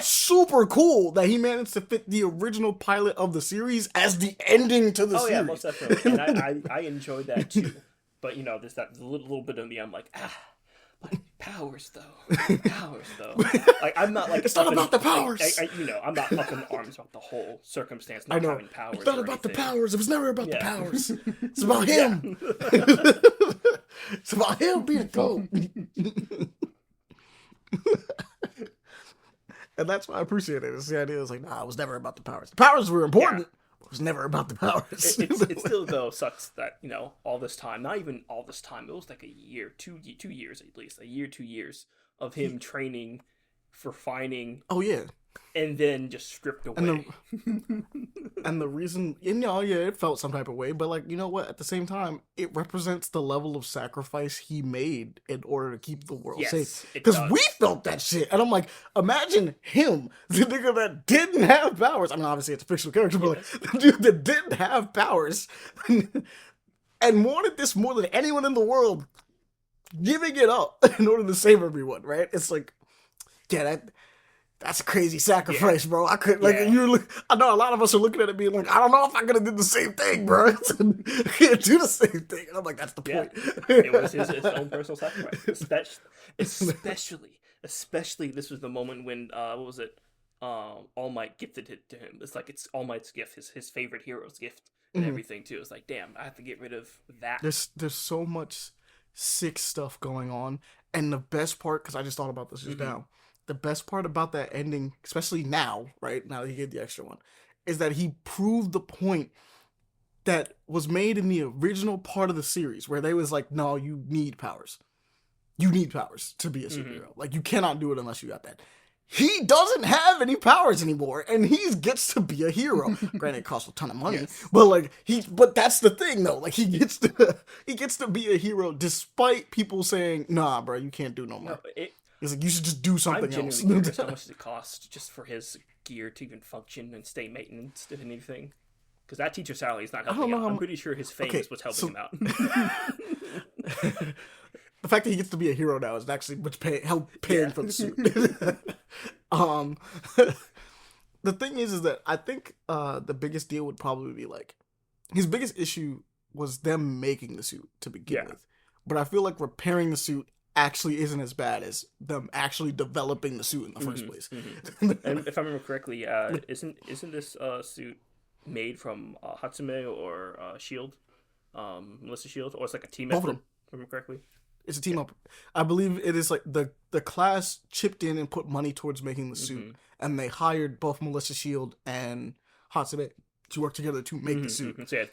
super cool that he managed to fit the original pilot of the series as the ending to the series. Oh yeah, most definitely. And I enjoyed that too. But there's that little bit of me. I'm like, but powers though. Like I'm not like it's not about the powers. I'm not up in arms about the whole circumstance. Not having powers. It's not about the powers. It was never about the powers. It's about him. It's about him being a goat. And that's why I appreciate it. It's the idea. It's like, nah, it was never about the powers. The powers were important. But it was never about the powers. It still, though, sucks that, all this time, not even all this time, it was like a year, 2 years at least, 2 years of him training for finding and then just stripped And away. the reason, yeah, it felt some type of way, but like, you know what? At the same time, it represents the level of sacrifice he made in order to keep the world Yes, safe. it Because we does. felt that shit, and I'm like, imagine him, the nigga that didn't have powers. I mean, obviously it's a fictional character, but Yes. like, the dude that didn't have powers and wanted this more than anyone in the world, giving it up in order to save everyone. Right? It's like, yeah, that's a crazy Yeah. sacrifice, bro. I could like Yeah. I know a lot of us are looking at it being like, I don't know if I could have did the same thing, bro. I can't do the same thing. And I'm like, that's the Yeah. point. It was his own personal sacrifice. Especially this was the moment when what was it? All Might gifted it to him. It's like it's All Might's gift, his favorite hero's gift and Mhm. everything too. It's like, damn, I have to get rid of that. There's so much sick stuff going on, and the best part, because I just thought about this just Mm-hmm. now, the best part about that ending, especially now, right now that he gave the extra one, is that he proved the point that was made in the original part of the series, where they was like, no, you need powers. You need powers to be a Mm-hmm. superhero. Like, you cannot do it unless you got that. He doesn't have any powers anymore, and he gets to be a hero. Granted, it costs a ton of money, Yes. but like but that's the thing though. Like, he gets to be a hero despite people saying, "Nah, bro, you can't do no No, more." He's like, "You should just do I'm something else." genuinely curious how much does it cost just for his gear to even function and stay maintenance and anything. Because that teacher salary is not I don't helping know out. how. I'm pretty sure his fame Okay, is what's helping so him out. the fact that he gets to be a hero now is actually much help paying Yeah. for the suit. um, the thing is that I think the biggest deal would probably be like his biggest issue was them making the suit to begin Yeah. with, but I feel like repairing the suit actually isn't as bad as them actually developing the suit in the first place. And if I remember correctly, isn't this suit made from Hatsume or Shield, Melissa Shield, or it's like a team Both of effort? them. If I remember correctly. It's a team up. I believe it is like the class chipped in and put money towards making the suit, and they hired both Melissa Shield and Hatsume to work together to make the suit. So yeah,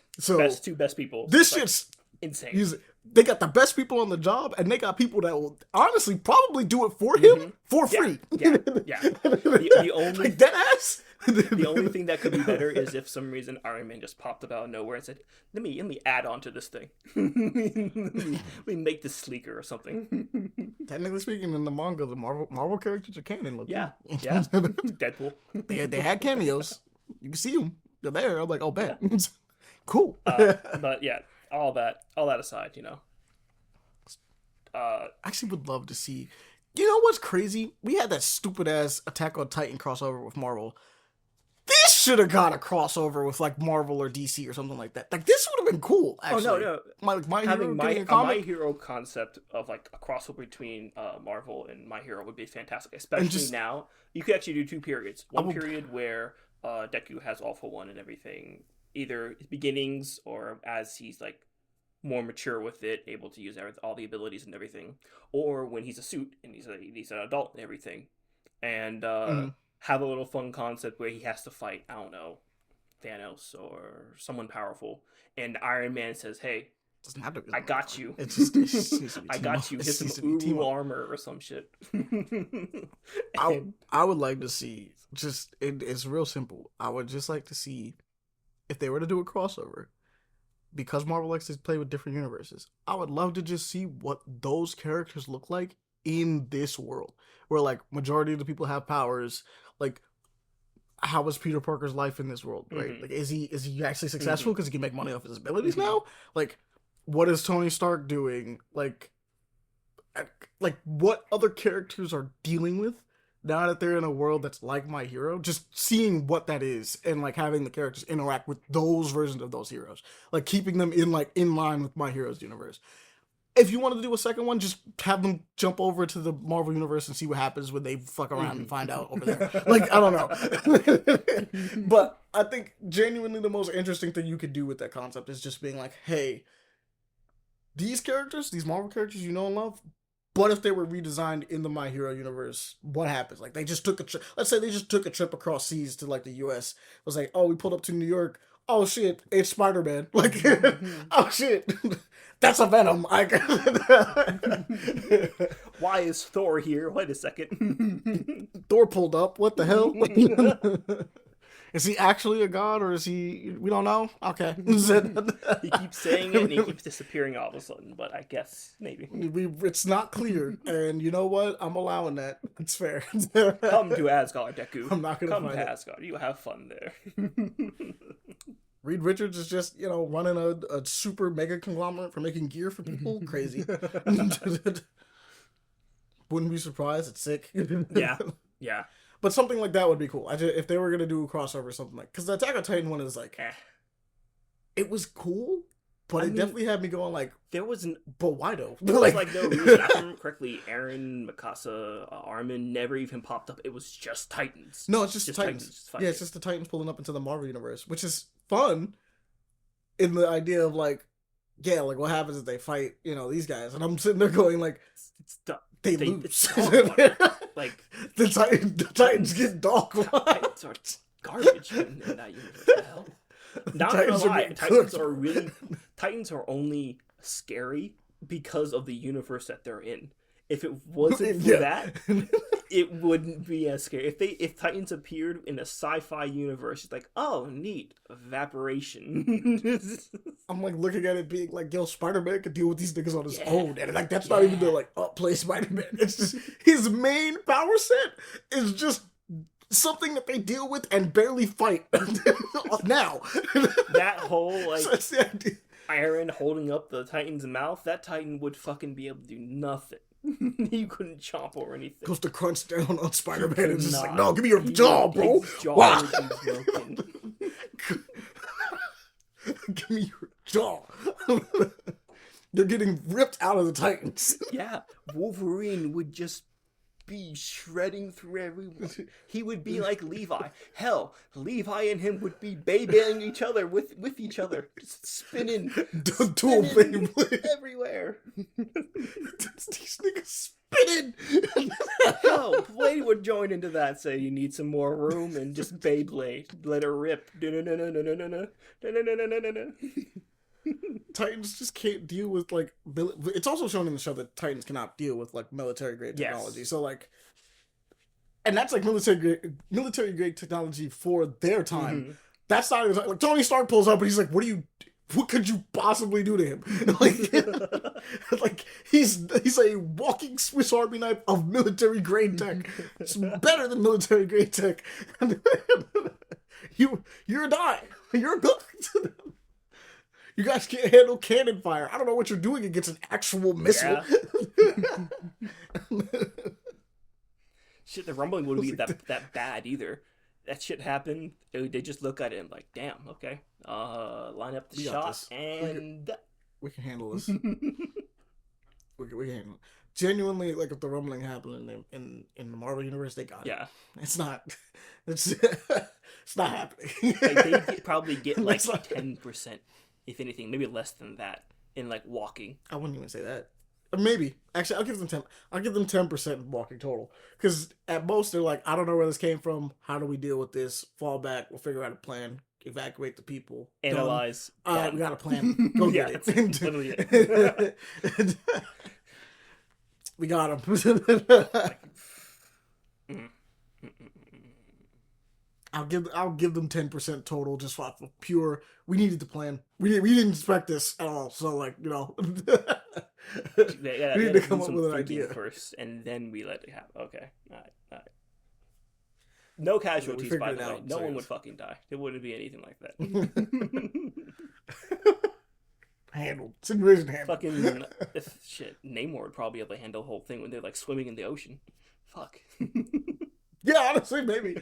So two best people. this Like, shit's insane. they got the best people on the job, and they got people that will honestly probably do it for him for Yeah, free. yeah, yeah. The only like dead ass. the only thing that could be better is if some reason Iron Man just popped up out of nowhere and said, let me add on to this thing. let me make this sleeker or something." Technically speaking, in the manga, the Marvel characters are canon. Look, Yeah, yeah. Deadpool. they had cameos. You can see them. They're there. I'm like, oh, bet. Cool. But yeah, all that aside, I actually would love to see. You know what's crazy? We had that stupid ass Attack on Titan crossover with Marvel. This should have got a crossover with like Marvel or DC or something like that. Like, this would have been cool. Actually. Oh no. My Hero Having getting a My comic. Hero concept of like a crossover between Marvel and My Hero would be fantastic. Especially now, you could actually do two periods. One period where Deku has All For One and everything, either his beginnings or as he's like more mature with it, able to use all the abilities and everything, or when he's a suit and he's an adult and everything, and have a little fun concept where he has to fight, I don't know, Thanos or someone powerful, and Iron Man says, "Hey, Doesn't have to be I got you. It's just I got you. Here's some Uru armor or some shit." I would like to see it's real simple. I would just like to see if they were to do a crossover, because Marvel likes to play with different universes. I would love to just see what those characters look like in this world, where like majority of the people have powers. Like, how was Peter Parker's life in this world? Right? Like, is he actually successful because he can make money off his abilities now? Like, what is Tony Stark doing? Like what other characters are dealing with now that they're in a world that's like My Hero? Just seeing what that is and like having the characters interact with those versions of those heroes, like keeping them in line with My Hero's universe. If you wanted to do a second one, just have them jump over to the Marvel universe and see what happens when they fuck around and find out over there. Like, I don't know. But I think genuinely the most interesting thing you could do with that concept is just being like, hey, these characters, these Marvel characters you know and love, but if they were redesigned in the My Hero universe, what happens? Like, they just took a trip. Let's say they just took a trip across seas to like the US. It was like, oh, we pulled up to New York. oh shit, it's Spider-Man. Like, oh shit, that's a Venom. Like, why is Thor here? Wait a second. Thor pulled up. What the hell? Is he actually a god, or is he? We don't know. Okay. He keeps saying it, and he keeps disappearing all of a sudden. But I guess maybe It's not clear, and you know what? I'm allowing that. It's fair. come to Asgard, Deku. I'm not gonna come find to it. Asgard. You have fun there. Reed Richards is just, running a super mega conglomerate for making gear for people. Crazy. Wouldn't be surprised. It's sick. Yeah. Yeah. But something like that would be cool. If they were gonna do a crossover or something like, because the Attack on Titan one is like, it was cool, but it definitely had me going like, there wasn't. But why though? There was like no reason. If I remember correctly, Aaron, Mikasa, Armin never even popped up. It was just Titans. No, it's just Titans. Yeah, it's just the Titans pulling up into the Marvel universe, which is fun. In the idea of like, yeah, like what happens if they fight, these guys, and I'm sitting there going like, they lose. Like the Titans get dog. Titans are garbage in that universe. What the hell? Not gonna lie, Titans are only scary because of the universe that they're in. If it wasn't for that, it wouldn't be as scary. If Titans appeared in a sci-fi universe, it's like, oh, neat, evaporation. I'm like looking at it being like, yo, Spider-Man could deal with these niggas on his own, and like that's not even the like play Spider-Man. It's just his main power set is just something that they deal with and barely fight now. That whole like. So that's the idea. Iron holding up the Titan's mouth, that Titan would fucking be able to do nothing. He couldn't chomp or anything. Goes to crunch down on Spider-Man and just like, no, give me your jaw, bro. His jaw would be broken. Give me your jaw. They're getting ripped out of the Titans. Yeah, Wolverine would just be shredding through everyone. He would be like Levi. Hell, Levi and him would be babying each other with each other, just spinning everywhere. These niggas spinning. Hell, Blade would join into that. Say you need some more room and just Beyblade, let her rip. Titans just can't deal with like. It's also shown in the show that Titans cannot deal with like military grade technology. Yes. So like, and that's like military grade technology for their time. Mm-hmm. That's not even like Tony Stark pulls up and he's like, what could you possibly do to him? Like he's a walking Swiss Army knife of military grade tech. It's better than military grade tech. You're dying. You're good. You guys can't handle cannon fire. I don't know what you're doing against an actual missile. Yeah. Shit, the rumbling wouldn't be that bad either. That shit happened. They just look at it and like, damn, okay. Line up the shot and we can handle this. we can handle it. Genuinely, like if the rumbling happened in the Marvel universe, they got it. Yeah, it's not happening. Like they probably get like 10%. If anything, maybe less than that in like walking. I wouldn't even say that. Maybe. Actually, I'll give them 10. I'll give them 10% walking total. Because at most they're like, I don't know where this came from. How do we deal with this? Fall back. We'll figure out a plan. Evacuate the people. Analyze. All right, we got a plan. Go get it. That's literally it. We got him. I'll give them 10% total just for pure. We needed the plan. We didn't expect this at all. So like we need to come up with an idea first, and then we let it happen. Okay, all right. No casualties, by the way. No one would fucking die. It wouldn't be anything like that. Handled. Situation handled. Fucking shit. Namor would probably be able to handle the whole thing when they're like swimming in the ocean. Fuck. Yeah, honestly, maybe.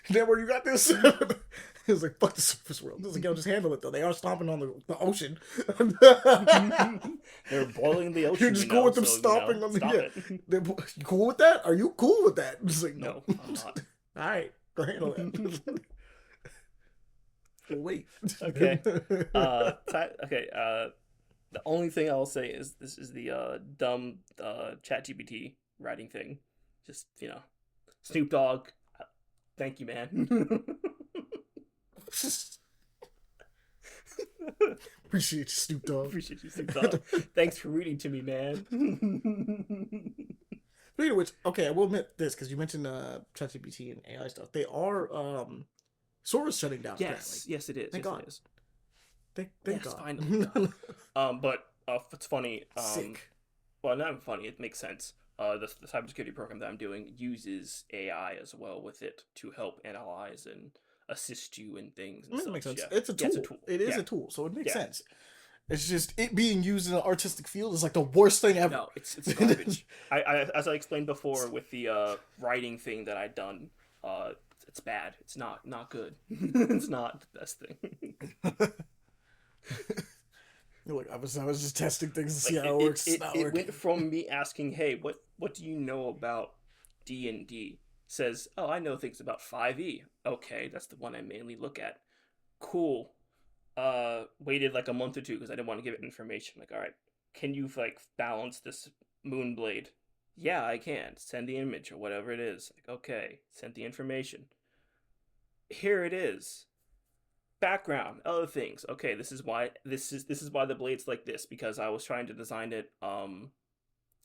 Then where you got this? It was like, fuck the surface world. It was like, yo, just handle it, though. They are stomping on the ocean. They're boiling the ocean. You're just cool with them stomping on the... You cool with that? Are you cool with that? It's like, no, I'm not. All right, go handle it. Wait. Okay. The only thing I'll say is this is the dumb ChatGPT writing thing. Just, Snoop Dogg, thank you, man. Appreciate you, Snoop Dogg. Appreciate you, Snoop Dogg. Thanks for reading to me, man. Speaking of which, okay, I will admit this because you mentioned ChatGPT and AI stuff. They are Sora's shutting down. Yes, yes, it is. Thank yes, God. It is. Thank God. Finally. But it's funny. Sick. Well, not funny. It makes sense. The cybersecurity program that I'm doing uses AI as well with it to help analyze and assist you in things. And It makes sense. Yeah. It's a tool. Yeah, it's a tool. It is a tool, so it makes sense. It's just it being used in an artistic field is like the worst thing ever. No, it's garbage. I as I explained before with the writing thing that I'd done, it's bad. It's not good. It's not the best thing. Look, I was just testing things to see how it works. It went from me asking, "Hey, what do you know about D&D?" Says, "Oh, I know things about 5e." Okay, that's the one I mainly look at. Cool. Waited like a month or two because I didn't want to give it information. Like, all right, can you like balance this Moonblade? Yeah, I can. Send the image or whatever it is. Like, okay, send the information. Here it is. Background, other things. Okay, this is why the blade's like this, because I was trying to design it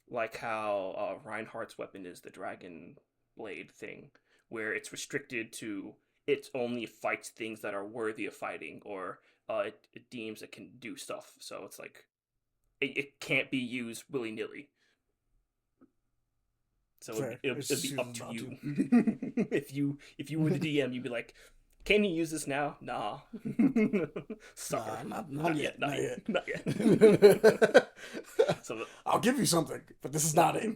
like how Reinhardt's weapon is, the dragon blade thing, where it's restricted to it only fights things that are worthy of fighting, or it deems it can do stuff. So it's like it can't be used willy-nilly. So it'd be up to you. if you were the DM, you'd be like, can you use this now? Nah. Sucker. Nah, not yet. Not yet. So I'll give you something, but this is not it.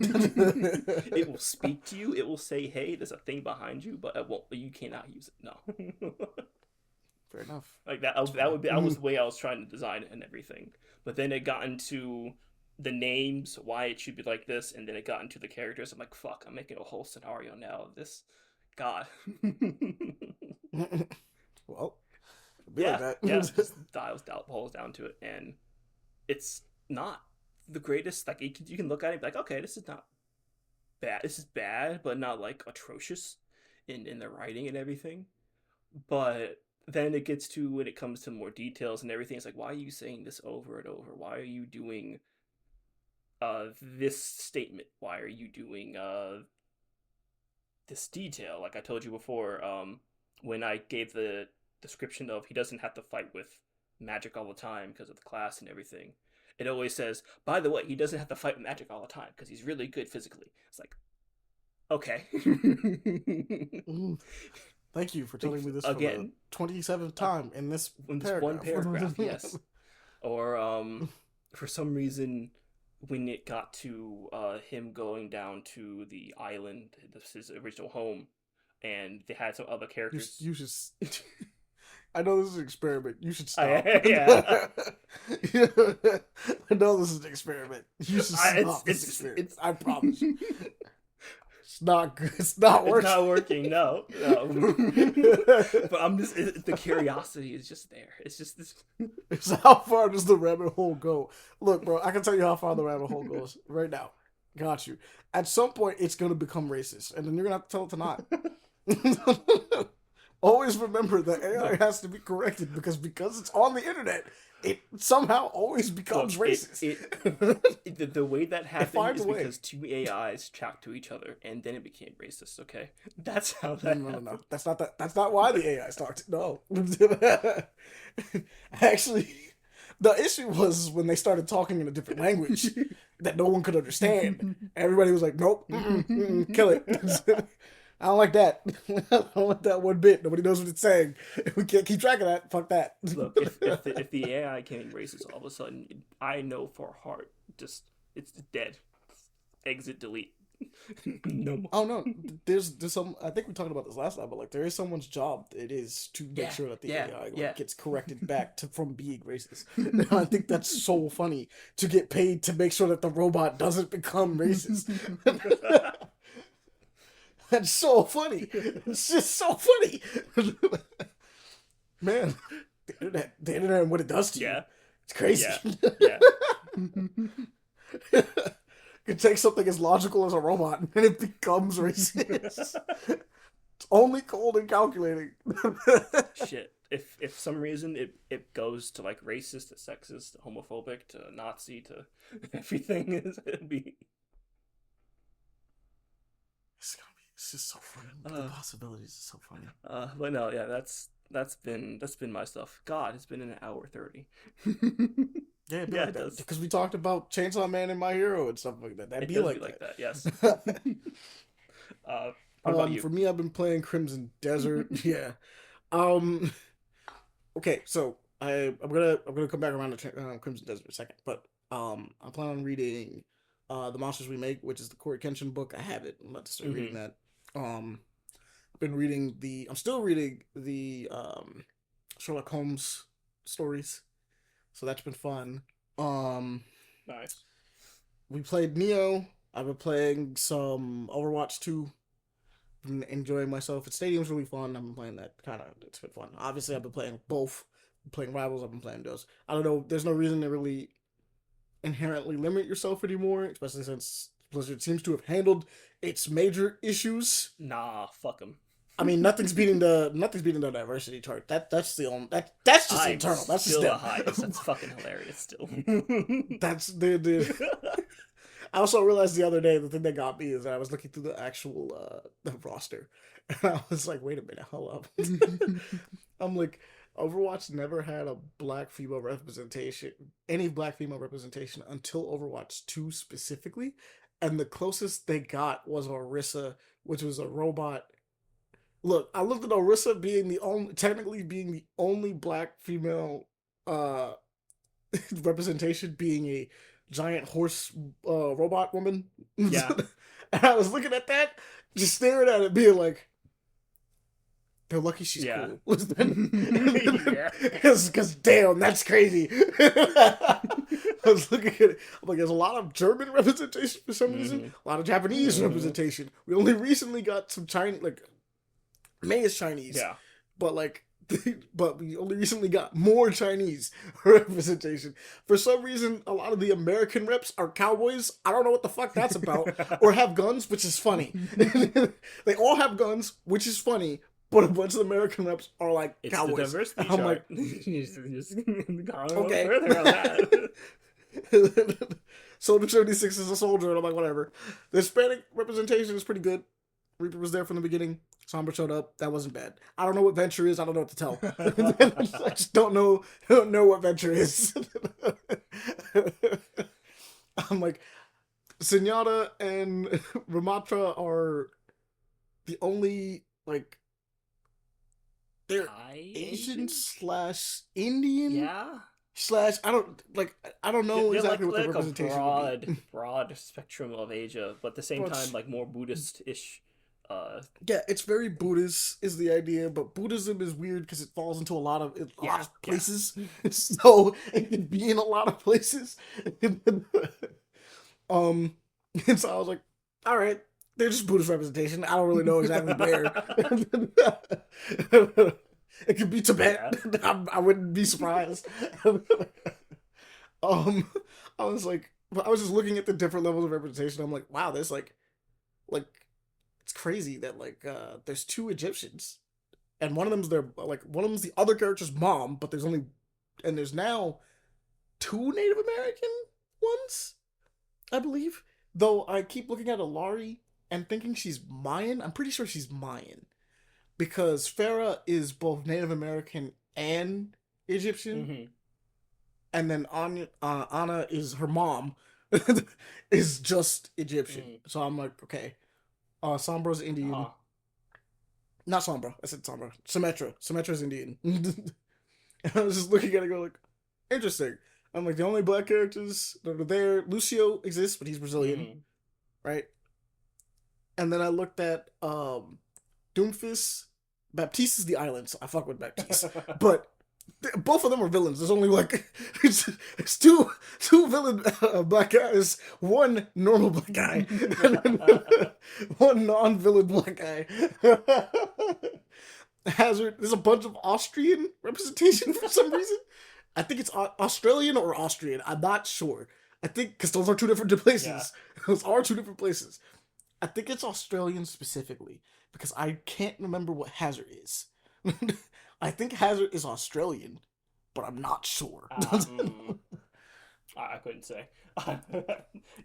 It will speak to you. It will say, "Hey, there's a thing behind you," but it won't. You cannot use it. No. Fair enough. Like that was the way I was trying to design it and everything. But then it got into the names, why it should be like this, and then it got into the characters. I'm like, fuck, I'm making a whole scenario now of this. God. Well, yeah, like yeah, just boils down to it, and it's not the greatest. Like you can look at it and be like, okay, this is not bad. This is bad, but not like atrocious in the writing and everything. But then it gets to when it comes to more details and everything. It's like, why are you saying this over and over? Why are you doing this statement? Why are you doing this detail? Like I told you before, when I gave the description of he doesn't have to fight with magic all the time because of the class and everything, it always says, by the way, he doesn't have to fight with magic all the time because he's really good physically. It's like, okay. Thank you for telling me this again for the 27th time in this one paragraph. Yes. Or for some reason, when it got to him going down to the island, his original home, and they had some other characters. You should. I know this is an experiment. You should stop. Yeah. I know this is an experiment. You should stop this experiment. I promise you. It's not good. It's not working. It's not working. No. But I'm just. The curiosity is just there. It's just this. It's how far does the rabbit hole go? Look, bro, I can tell you how far the rabbit hole goes right now. Got you. At some point, it's gonna become racist, and then you're gonna have to tell it to not. Always remember that AI has to be corrected because it's on the internet, it somehow always becomes racist. The way that happened is because two AIs talked to each other, and then it became racist. Okay, that's how that. No. That's not that. That's not why the AIs talked. No, actually, the issue was when they started talking in a different language that no one could understand. Everybody was like, "Nope, kill it." I don't like that. I don't like that one bit. Nobody knows what it's saying. We can't keep track of that. Fuck that. Look, if the AI came racist all of a sudden, I know for a heart, just it's dead. Exit, delete. No more. Oh no, there's some. I think we talked about this last time, but like there is someone's job. It is to make sure that the AI gets corrected back from being racist. And I think that's so funny to get paid to make sure that the robot doesn't become racist. That's so funny. It's just so funny. Man, the internet and what it does to you. It's crazy. Yeah. You can take something as logical as a robot and it becomes racist. It's only cold and calculating. Shit. If some reason it goes to like racist to sexist to homophobic to Nazi to everything is it'd be It's just so funny. The possibilities are so funny. but no, yeah, that's been my stuff. God, it's been an hour 30. Yeah, it'd be Yeah, like it that. does. Because we talked about Chainsaw Man and My Hero and stuff like that. That'd It be does be like like that, yes. that. What about you? For me, I've been playing Crimson Desert. Yeah. Um. Okay, so I'm gonna come back around to Crimson Desert in a second, but I plan on reading The Monsters We Make, which is the Corey Kenshin book. I have it. I'm about to start reading that. I've been reading I'm still reading the Sherlock Holmes stories, so that's been fun. Um, Nice. we played Neo. I've been playing some Overwatch 2. Been enjoying myself. Its stadium's really fun. I've been playing that it's been fun. Obviously, I've been playing both. I'm playing Rivals. I've been playing those. I don't know. There's no reason to really inherently limit yourself anymore, especially since Blizzard seems to have handled its major issues. Nah, fuck them. I mean, nothing's beating the diversity chart. That's the only that's just I'm internal. That's just still the them. highest. That's fucking hilarious. Still. That's the. I also realized the other day the thing that got me is that I was looking through the actual the roster, and I was like, wait a minute, hold up. I'm like, Overwatch never had a black female representation, any black female representation until Overwatch 2 specifically, and the closest they got was Orisa, which was a robot. Look, I looked at Orisa being technically being the only black female uh representation, being a giant horse robot woman. Yeah. And I was looking at that, just staring at it, being like, they're lucky she's Yeah. cool. Yeah. Because damn, that's crazy. I was looking at it. I'm like, there's a lot of German representation for some reason, a lot of Japanese representation. We only recently got some Chinese, like, May is Chinese. Yeah. But like, but we only recently got more Chinese representation. For some reason, a lot of the American reps are cowboys. I don't know what the fuck that's about. Or have guns, which is funny. They all have guns, which is funny. But a bunch of American reps are like It's cowboys. the diversity I'm chart. like, just okay. further on that. Soldier 76 is a soldier, and I'm like, whatever. The Hispanic representation is pretty good. Reaper was there from the beginning. Sombra showed up. That wasn't bad. I don't know what Venture is. I don't know what to tell. I just don't know. I don't know what Venture is. I'm like, Senora and Ramatra are the only, like, they're Asian / Indian Yeah. / I don't know They're exactly what the like a representation would be. broad spectrum of Asia, but at the same time, like more Buddhist-ish. Yeah, it's very Buddhist is the idea, but Buddhism is weird because it falls into a lot of places. So it can be in a lot of places. um, and so I was like, all right, they're just Buddhist representation. I don't really know exactly where. It could be Tibet. I wouldn't be surprised. I was like, I was just looking at the different levels of representation. I'm like, wow, there's like it's crazy that there's 2 Egyptians, and one of them's the other character's mom, but there's now 2 Native American ones, I believe. Though I keep looking at Alari and thinking she's Mayan. I'm pretty sure she's Mayan because Farah is both Native American and Egyptian, and then Anna is her mom is just Egyptian. So I'm like, okay. Sombra's Indian. Not Sombra. I said Sombra. Symmetra. Symmetra's Indian. And I was just looking at it, go like, interesting. I'm like, the only black characters that are there. Lucio exists, but he's Brazilian, right? And then I looked at Doomfist. Baptiste is the island, so I fuck with Baptiste. But both of them are villains. There's only it's two villain black guys, one normal black guy, one non-villain black guy. There's a bunch of Austrian representation for some reason. I think it's Australian or Austrian. I'm not sure. I think because those are 2 different places. Yeah. Those are 2 different places. I think it's Australian specifically because I can't remember what Hazard is. I think Hazard is Australian, but I'm not sure. I couldn't say.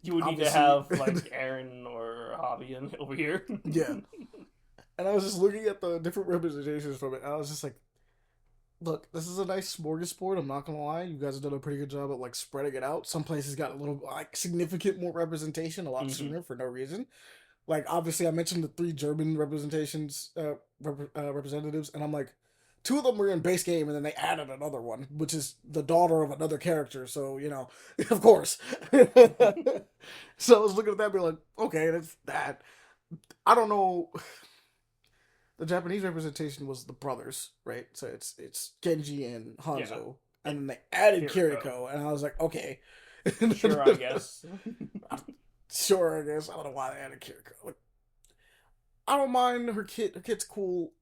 You would need to Obviously, have like Aaron or Hobby over here. yeah. And I was just looking at the different representations from it, and I was just like, look, this is a nice smorgasbord. I'm not gonna lie, you guys have done a pretty good job at like spreading it out. Some places got a little like significant more representation a lot sooner for no reason. Like obviously, I mentioned the 3 German representatives, and I'm like, 2 of them were in base game, and then they added another one, which is the daughter of another character. So you know, of course. So I was looking at that, being like, okay, that's that. I don't know. The Japanese representation was the brothers, right? So it's Genji and Hanzo, and then they added Kiriko, and I was like, okay, sure, I guess. Sure, I guess. I don't know why they added Kiriko. Like, I don't mind her kid. Her kid's cool.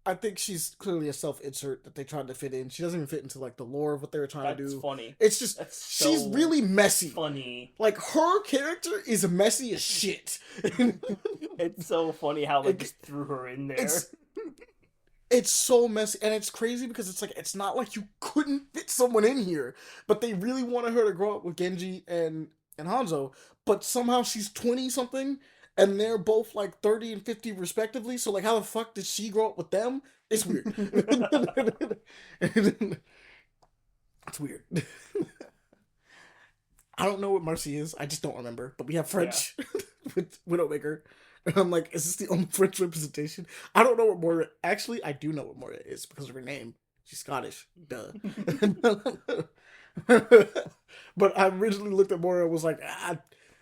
I think she's clearly a self-insert that they tried to fit in. She doesn't even fit into like the lore of what they were trying to do. That's funny. It's just she's really messy. Funny. Like her character is messy as shit. It's so funny how they just threw her in there. It's so messy, and it's crazy because it's like it's not like you couldn't fit someone in here, but they really wanted her to grow up with Genji and Hanzo, but somehow she's 20 something and they're both like 30 and 50 respectively. So like how the fuck did she grow up with them? It's weird. It's weird. I don't know what Marcy is. I just don't remember. But we have French with Widowmaker. And I'm like, is this the only French representation? I don't know what Moira... Actually, I do know what Moira is because of her name. She's Scottish. Duh. But I originally looked at Moira and was like,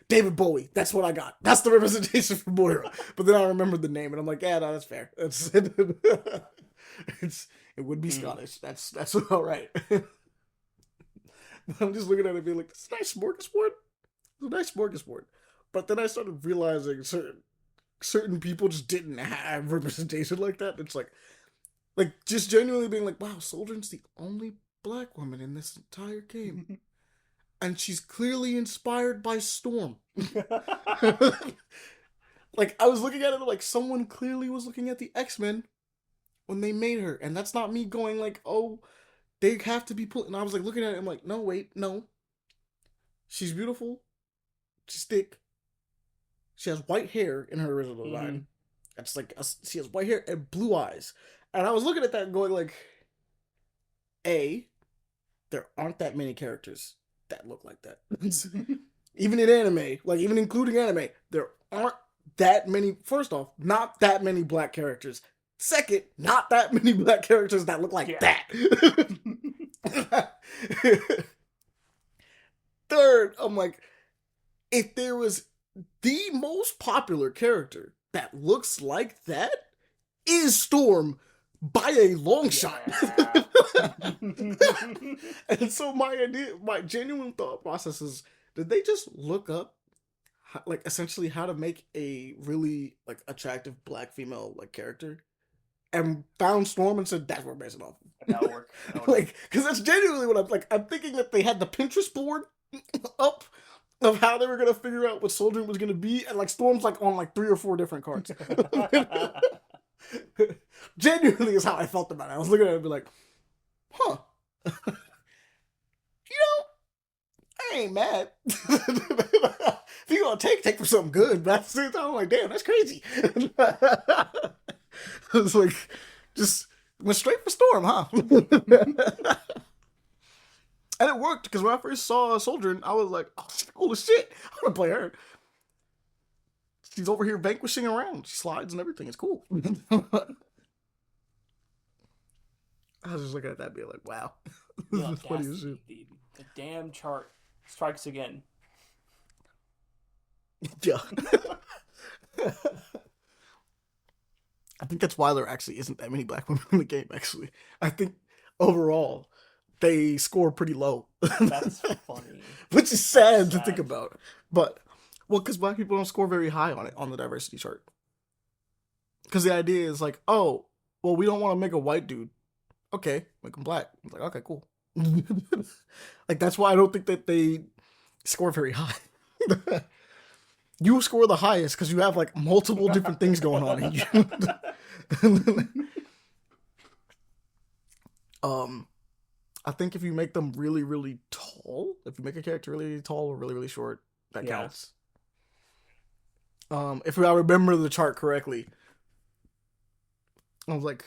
David Bowie. That's what I got. That's the representation for Moira. But then I remembered the name and I'm like, yeah, no, that's fair. It would be Scottish. That's all right. I'm just looking at it being like, this is a nice smorgasbord. It's a nice smorgasbord. But then I started realizing certain people just didn't have representation like that. It's like just genuinely being like, wow, Soldrin's the only black woman in this entire game. And she's clearly inspired by Storm. Like, I was looking at it like someone clearly was looking at the X-Men when they made her. And that's not me going like, oh, they have to be put. And I was like looking at it, I'm like, no, wait, no. She's beautiful. She's thick. She has white hair in her original design. That's like, she has white hair and blue eyes. And I was looking at that and going like, A, there aren't that many characters that look like that. Even in anime, like even including anime, there aren't that many. First off, not that many black characters. Second, not that many black characters that look like that. Third, I'm like, if there was the most popular character that looks like that, is Storm by a long shot. And so my genuine thought process is, did they just look up like essentially how to make a really like attractive black female like character and found Storm and said that's what we're basing off of? That'll work. Like, because that's genuinely what I'm like. I'm thinking that they had the Pinterest board up of how they were gonna figure out what Soldrin was gonna be, and like Storm's like on like 3 or 4 different cards. Genuinely is how I felt about it. I was looking at it and be like, huh. I ain't mad. If you gonna take for something good, but at the same time, I'm like, damn, that's crazy. It's like, just went straight for Storm, huh? And it worked, because when I first saw Soldrin, I was like, oh, she's cool as shit. I want to play her. She's over here vanquishing around. She slides and everything. It's cool. I was just looking at that being like, wow. This is funny as shit. The damn chart strikes again. Yeah. I think that's why there actually isn't that many black women in the game, actually. I think overall, they score pretty low. That's funny. Which is sad to think about. But, well, because black people don't score very high on it, on the diversity chart. Because the idea is like, oh, well, we don't want to make a white dude. Okay, make him black. I'm like, okay, cool. Like, that's why I don't think that they score very high. You score the highest because you have like multiple different things going on in you. I think if you make them really, really tall, if you make a character really, really tall or really, really short, that counts. If I remember the chart correctly, I was like,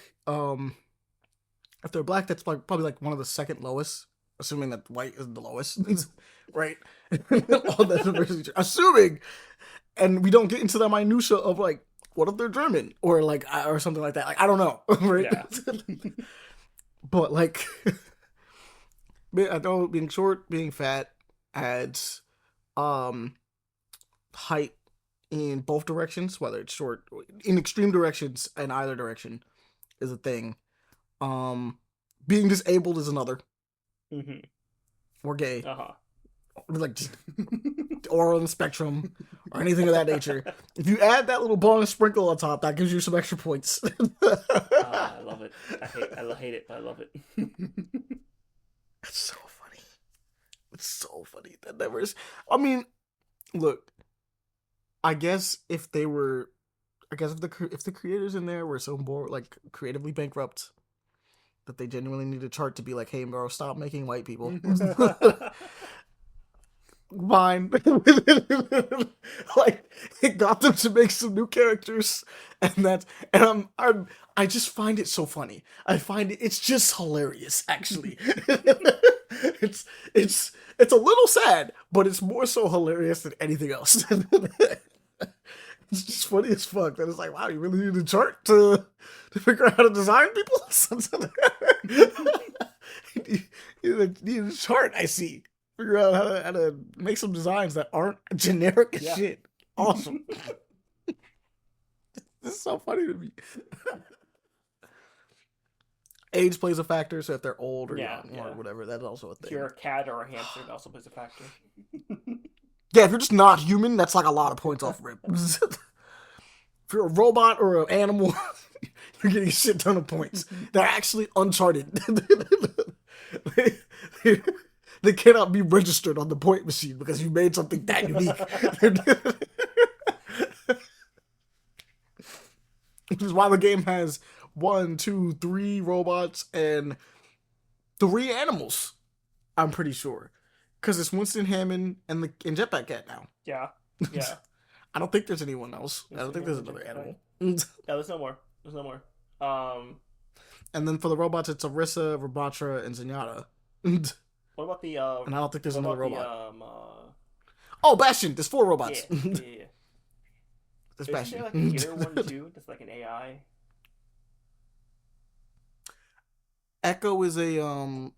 if they're black, that's like probably like one of the second lowest, assuming that white is the lowest, right? All that diversity, assuming, and we don't get into the minutia of like, what if they're German or like or something like that? Like I don't know, right? Yeah. But like, I know being short, being fat adds height in both directions, whether it's short in extreme directions in either direction is a thing. Being disabled is another. Mm-hmm. Or gay. Like just or on the spectrum or anything of that nature. If you add that little ball and sprinkle on top, that gives you some extra points. I love it. I hate it, but I love it. It's so funny. It's so funny. That never is. I mean, look. I guess if the creators in there were so bored, like creatively bankrupt, that they genuinely need a chart to be like, hey, bro, stop making white people. Fine. Like it got them to make some new characters, and I just find it so funny. I find it's just hilarious, actually. It's a little sad, but it's more so hilarious than anything else. It's just funny as fuck. That it's like, wow, you really need a chart to figure out how to design people. You need a chart. I see. Figure out how to make some designs that aren't generic as shit. Awesome. This is so funny to me. Age plays a factor, so if they're old or young or whatever, that's also a thing. If you're a cat or a hamster, it also plays a factor. Yeah, if you're just not human, that's like a lot of points off rip. If you're a robot or an animal, you're getting a shit ton of points. They're actually uncharted. They cannot be registered on the point machine because you made something that unique. Which is why the game has 1, 2, 3 robots and 3 animals. I'm pretty sure. Because it's Winston Hammond and Jetpack Cat now. Yeah. I don't think there's anyone else. I don't think there's another animal. Yeah, there's no more. And then for the robots, it's Arissa, Rabatra, and Zenyatta. What about the and I don't think there's another robot. Oh, Bastion! There's 4 robots. Yeah. There's Bastion. There like a gear one too? That's like an AI. Echo is a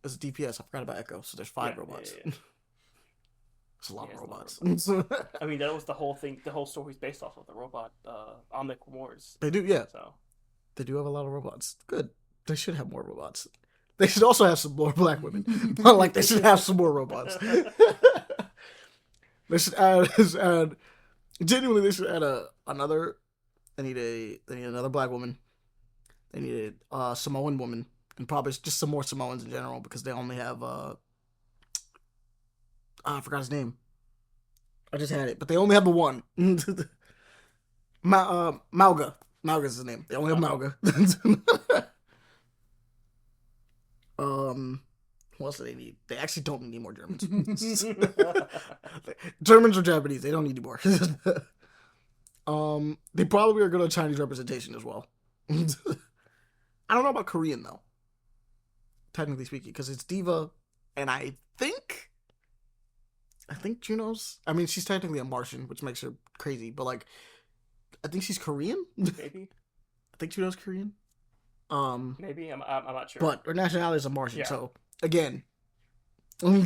DPS. I forgot about Echo. So there's 5 robots. Yeah. It's a lot of robots. I mean, that was the whole thing. The whole story's based off of the robot Omnic Wars. They do, yeah. So they do have a lot of robots. Good. They should have more robots. They should also have some more black women. But like, they should have some more robots. They should add. Genuinely, they should add another. They need another black woman. They need a Samoan woman, and probably just some more Samoans in general because they only have I forgot his name. I just had it, but they only have the one. Mauga. Mauga's his name. They only have Mauga. What else do they need? They actually don't need any more Germans. Germans or Japanese. They don't need any more. They probably are good at Chinese representation as well. I don't know about Korean though. Technically speaking, because it's Diva, and I think Juno's. I mean, she's technically a Martian, which makes her crazy. But like, I think she's Korean. Maybe. I think Juno's Korean. Maybe I'm not sure. But her nationality is a Martian. So again, and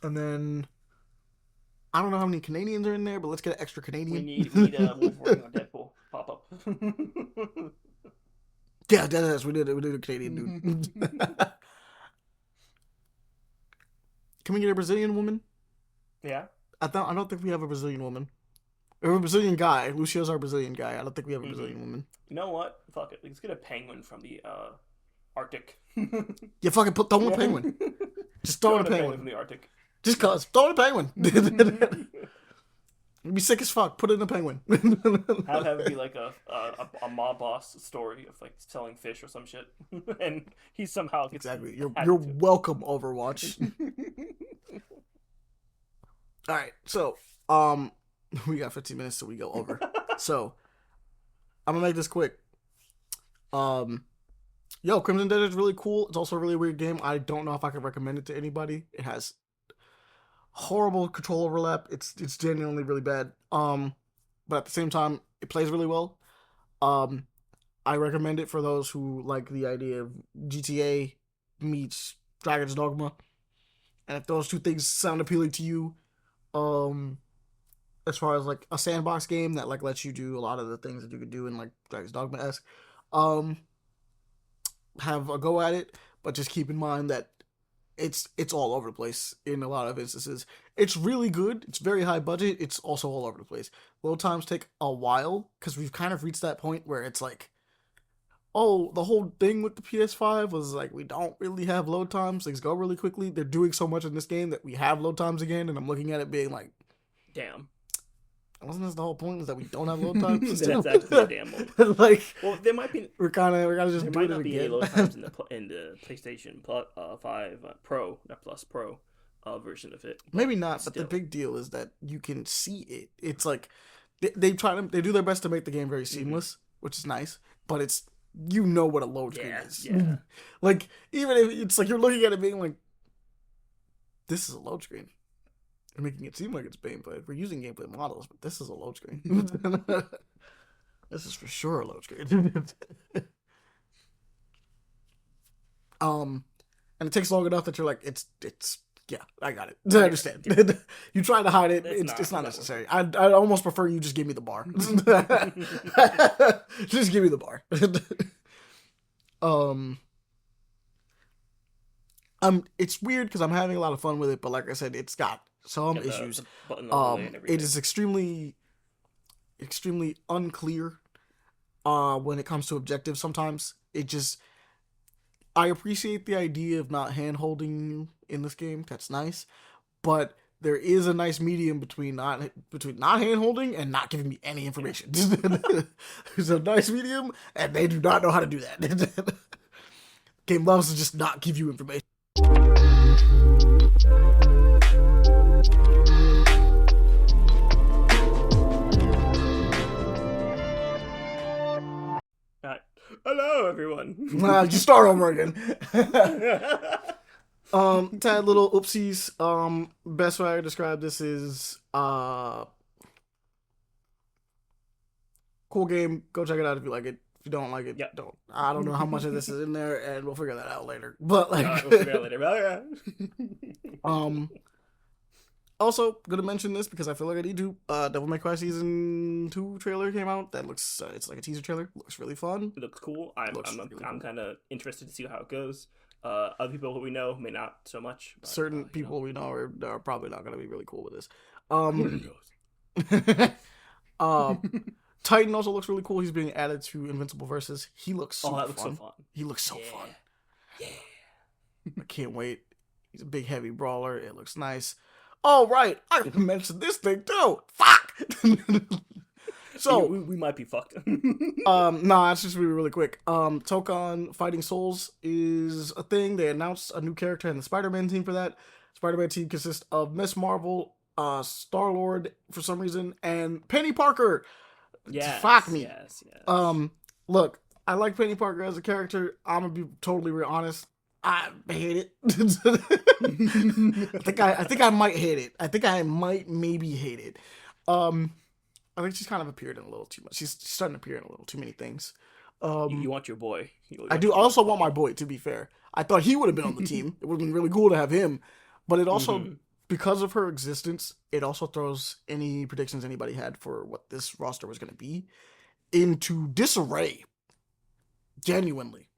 then I don't know how many Canadians are in there, but let's get an extra Canadian. We need Wolverine on Deadpool pop up. Yeah, that's we did a Canadian dude. Can we get a Brazilian woman? Yeah. I don't think we have a Brazilian woman. We have a Brazilian guy. Lucio's our Brazilian guy. I don't think we have a Brazilian woman. You know what? Fuck it. Let's get a penguin from the Arctic. Yeah, fucking throw in a penguin. Just throw in a penguin from the Arctic. Just cause. Throw in a penguin. It'd be sick as fuck. Put it in a penguin. Have it be like a mob boss story of like selling fish or some shit, and he somehow gets Exactly. You're added to welcome, Overwatch. it. All right, so we got 15 minutes so we go over. So I'm gonna make this quick. Yo, Crimson Desert is really cool. It's also a really weird game. I don't know if I could recommend it to anybody. It has horrible control overlap. It's genuinely really bad. But at the same time, it plays really well. Um, I recommend it for those who like the idea of GTA meets Dragon's Dogma, and if those two things sound appealing to you, um, as far as like a sandbox game that like lets you do a lot of the things that you could do in like Dragon's Dogma esque, um, have a go at it. But just keep in mind that it's all over the place in a lot of instances. It's really good. It's very high budget. It's also all over the place. Load times take a while because we've kind of reached that point where it's like, oh, the whole thing with the PS5 was like we don't really have load times. Things go really quickly. They're doing so much in this game that we have load times again, and I'm looking at it being like, Damn. wasn't this the whole point? Is that we don't have load times? That's actually a damn moment. Like, well, there might be. we're kind of just there doing might not it be again. any load times in the PlayStation 5 Pro, not Plus Pro, version of it. Maybe not, but still. the big deal is that you can see it. It's like they do their best to make the game very seamless, which is nice. But it's what a load screen is. Yeah. Like even if it's like you're looking at it being like, this is a load screen. They're making it seem like it's gameplay. We're using gameplay models, but this is a load screen. This is for sure a load screen. And it takes long enough that you're like, it's yeah, I got it. I understand. You try to hide it, it's not necessary. I'd almost prefer you just give me the bar. Just give me the bar. It's weird because I'm having a lot of fun with it, but like I said, it's got some issues. It is extremely unclear when it comes to objectives. Sometimes I appreciate the idea of not hand holding you in this game. That's nice, but there is a nice medium between not hand holding and not giving me any information. There's a nice medium, and they do not know how to do that. Game loves to just not give you information. Hello, everyone. You start over again. Tad little oopsies. Best way I describe this is cool game. Go check it out if you like it. If you don't like it, don't. I don't know how much of this is in there, and we'll figure that out later. But like, we'll figure it out later. Also, gonna mention this because I feel like I need to. Devil May Cry Season 2 trailer came out. That looks, it's like a teaser trailer. Looks really fun. It looks cool. I'm kind of interested to see how it goes. Other people who we know may not so much. But, certain people we know are probably not gonna be really cool with this. Titan also looks really cool. He's being added to Invincible Versus. He looks super looks fun. so fun. He looks so fun. Yeah. I can't wait. He's a big, heavy brawler. It looks nice. Oh, right. I mentioned this thing, too. Fuck! So... we might be fucked. Nah, it's just really quick. Tokon Fighting Souls is a thing. They announced a new character in the Spider-Man team for that. Spider-Man team consists of Miss Marvel, Star-Lord, for some reason, and Penny Parker. Yes, Fuck me. Yes. Look, I like Penny Parker as a character. I'm gonna be totally real honest. I hate it. I think I might hate it. I think I might maybe hate it. I think she's kind of appeared in a little too much. She's starting to appear in a little too many things. You want your boy. I do. I also want my boy, to be fair. I thought he would have been on the team. It would have been really cool to have him. But it also, because of her existence, it also throws any predictions anybody had for what this roster was going to be into disarray. Genuinely.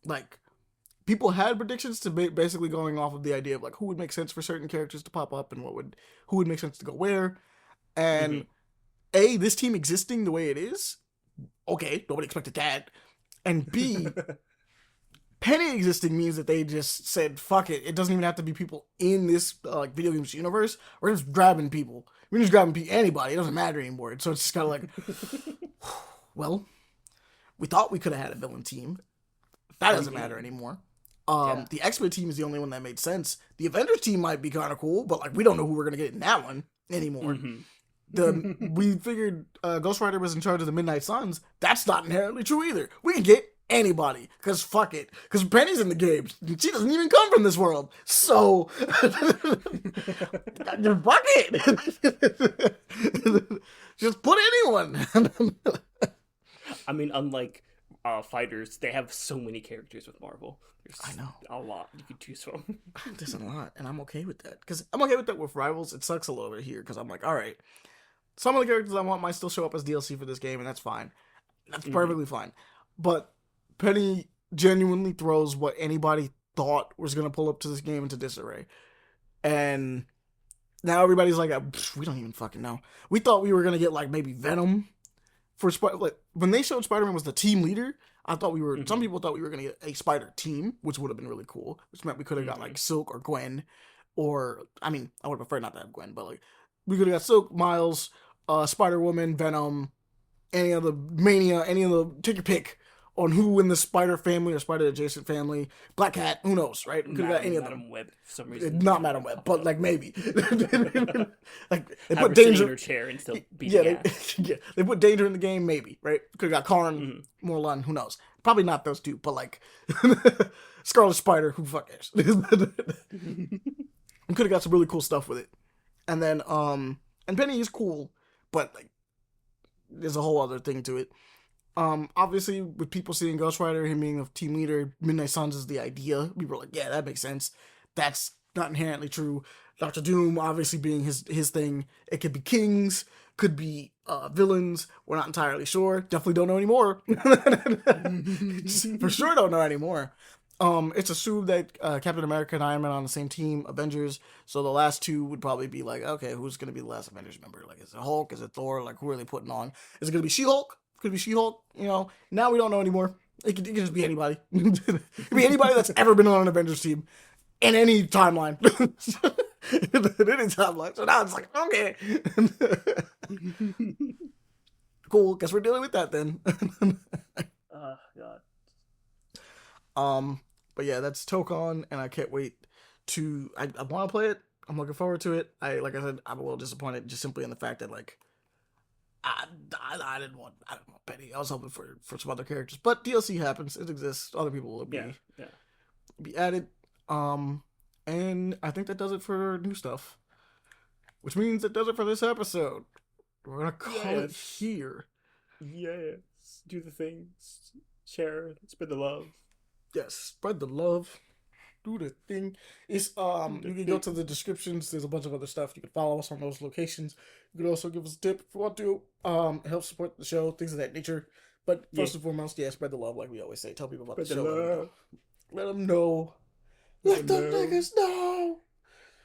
Like, people had predictions to basically going off of the idea of like who would make sense for certain characters to pop up and who would make sense to go where. And this team existing the way it is, okay, nobody expected that. And B, Penny existing means that they just said, fuck it. It doesn't even have to be people in this video games universe. We're just grabbing people. We can just grab and beat anybody. It doesn't matter anymore. So it's just kind of like, well, we thought we could have had a villain team. That doesn't matter anymore. The X-Men team is the only one that made sense. The Avengers team might be kind of cool, but like we don't know who we're gonna get in that one anymore. We figured Ghost Rider was in charge of the Midnight Suns. That's not inherently true either. We can get anybody, because fuck it. Because Penny's in the game. She doesn't even come from this world. So, fuck it. Just put anyone. I mean, unlike fighters, they have so many characters with Marvel. There's I know. a lot you can choose from. There's a lot, and I'm okay with that. Because I'm okay with that with Rivals. It sucks a little bit here, because I'm like, all right, some of the characters I want might still show up as DLC for this game, and that's fine. That's perfectly fine. But Penny genuinely throws what anybody thought was going to pull up to this game into disarray. And now everybody's like, we don't even fucking know. We thought we were going to get like maybe Venom for like when they showed Spider-Man was the team leader. I thought we were. Some people thought we were going to get a Spider team, which would have been really cool. Which meant we could have got like Silk or Gwen, or I mean, I would prefer not to have Gwen, but like we could have got Silk, Miles, Spider-Woman, Venom, any of the Mania, any of the take your pick on who in the Spider family or Spider adjacent family, Black Cat, who knows, right? We could have got any of them. Madam Web for some reason. Not Madam Web, but like maybe. Like they have put Danger in her chair and still beating ass. They put Danger in the game, maybe, right? Could have got Karn, Morlun, who knows? Probably not those two, but like Scarlet Spider, who fuck cares? We could have got some really cool stuff with it. And then and Penny is cool, but like there's a whole other thing to it. Obviously, with people seeing Ghost Rider, him being a team leader, Midnight Suns is the idea. We were like, yeah, that makes sense. That's not inherently true. Doctor Doom, obviously being his thing. It could be kings, could be villains. We're not entirely sure. Definitely don't know anymore. For sure don't know anymore. It's assumed that Captain America and Iron Man are on the same team, Avengers. So the last two would probably be like, okay, who's going to be the last Avengers member? Like, is it Hulk? Is it Thor? Like, who are they putting on? Is it going to be She-Hulk? Could be She-Hulk, you know. Now we don't know anymore. It could just be anybody. It could be anybody that's ever been on an Avengers team in any timeline. In any timeline. So now it's like, okay. Cool. Guess we're dealing with that then. Oh, God. But yeah, that's Tokon, and I can't wait to. I want to play it. I'm looking forward to it. Like I said, I'm a little disappointed just simply in the fact that like I didn't want Penny. I was hoping for some other characters, but DLC happens. It exists. Other people will be added. And I think that does it for new stuff, which means it does it for this episode. We're gonna call it here. Yes, do the things, share, spread the love. Yes, spread the love. Do the thing. It's you can go to the descriptions. There's a bunch of other stuff. You can follow us on those locations. You can also give us a tip if you want to. Help support the show, things of that nature. But first and foremost, spread the love, like we always say. Tell people about the show. Let them know. Let the niggas know.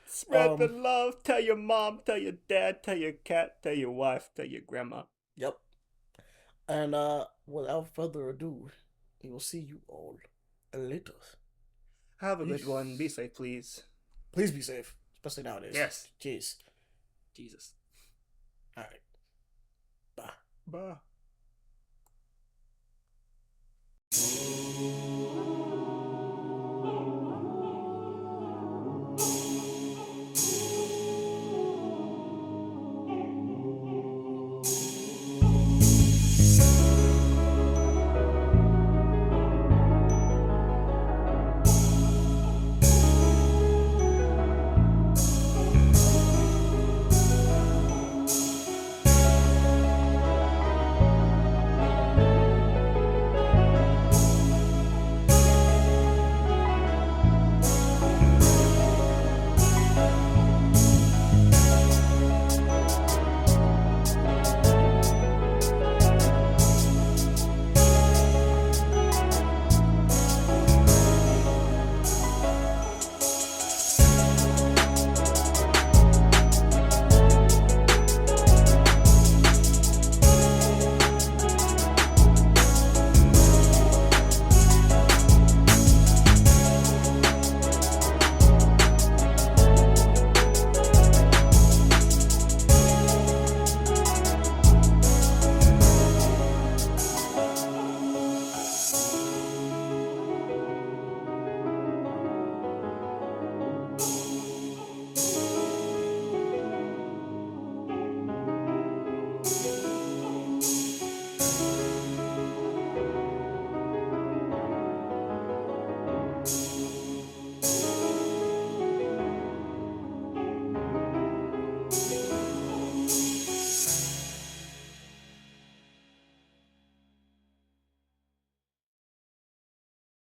Spread the love. Tell your mom. Tell your dad. Tell your cat. Tell your wife. Tell your grandma. Yep. And without further ado, we will see you all later. Have a good one. Be safe, please. Please be safe, especially nowadays. Yes. Jeez. Jesus. All right. Bye. Bye.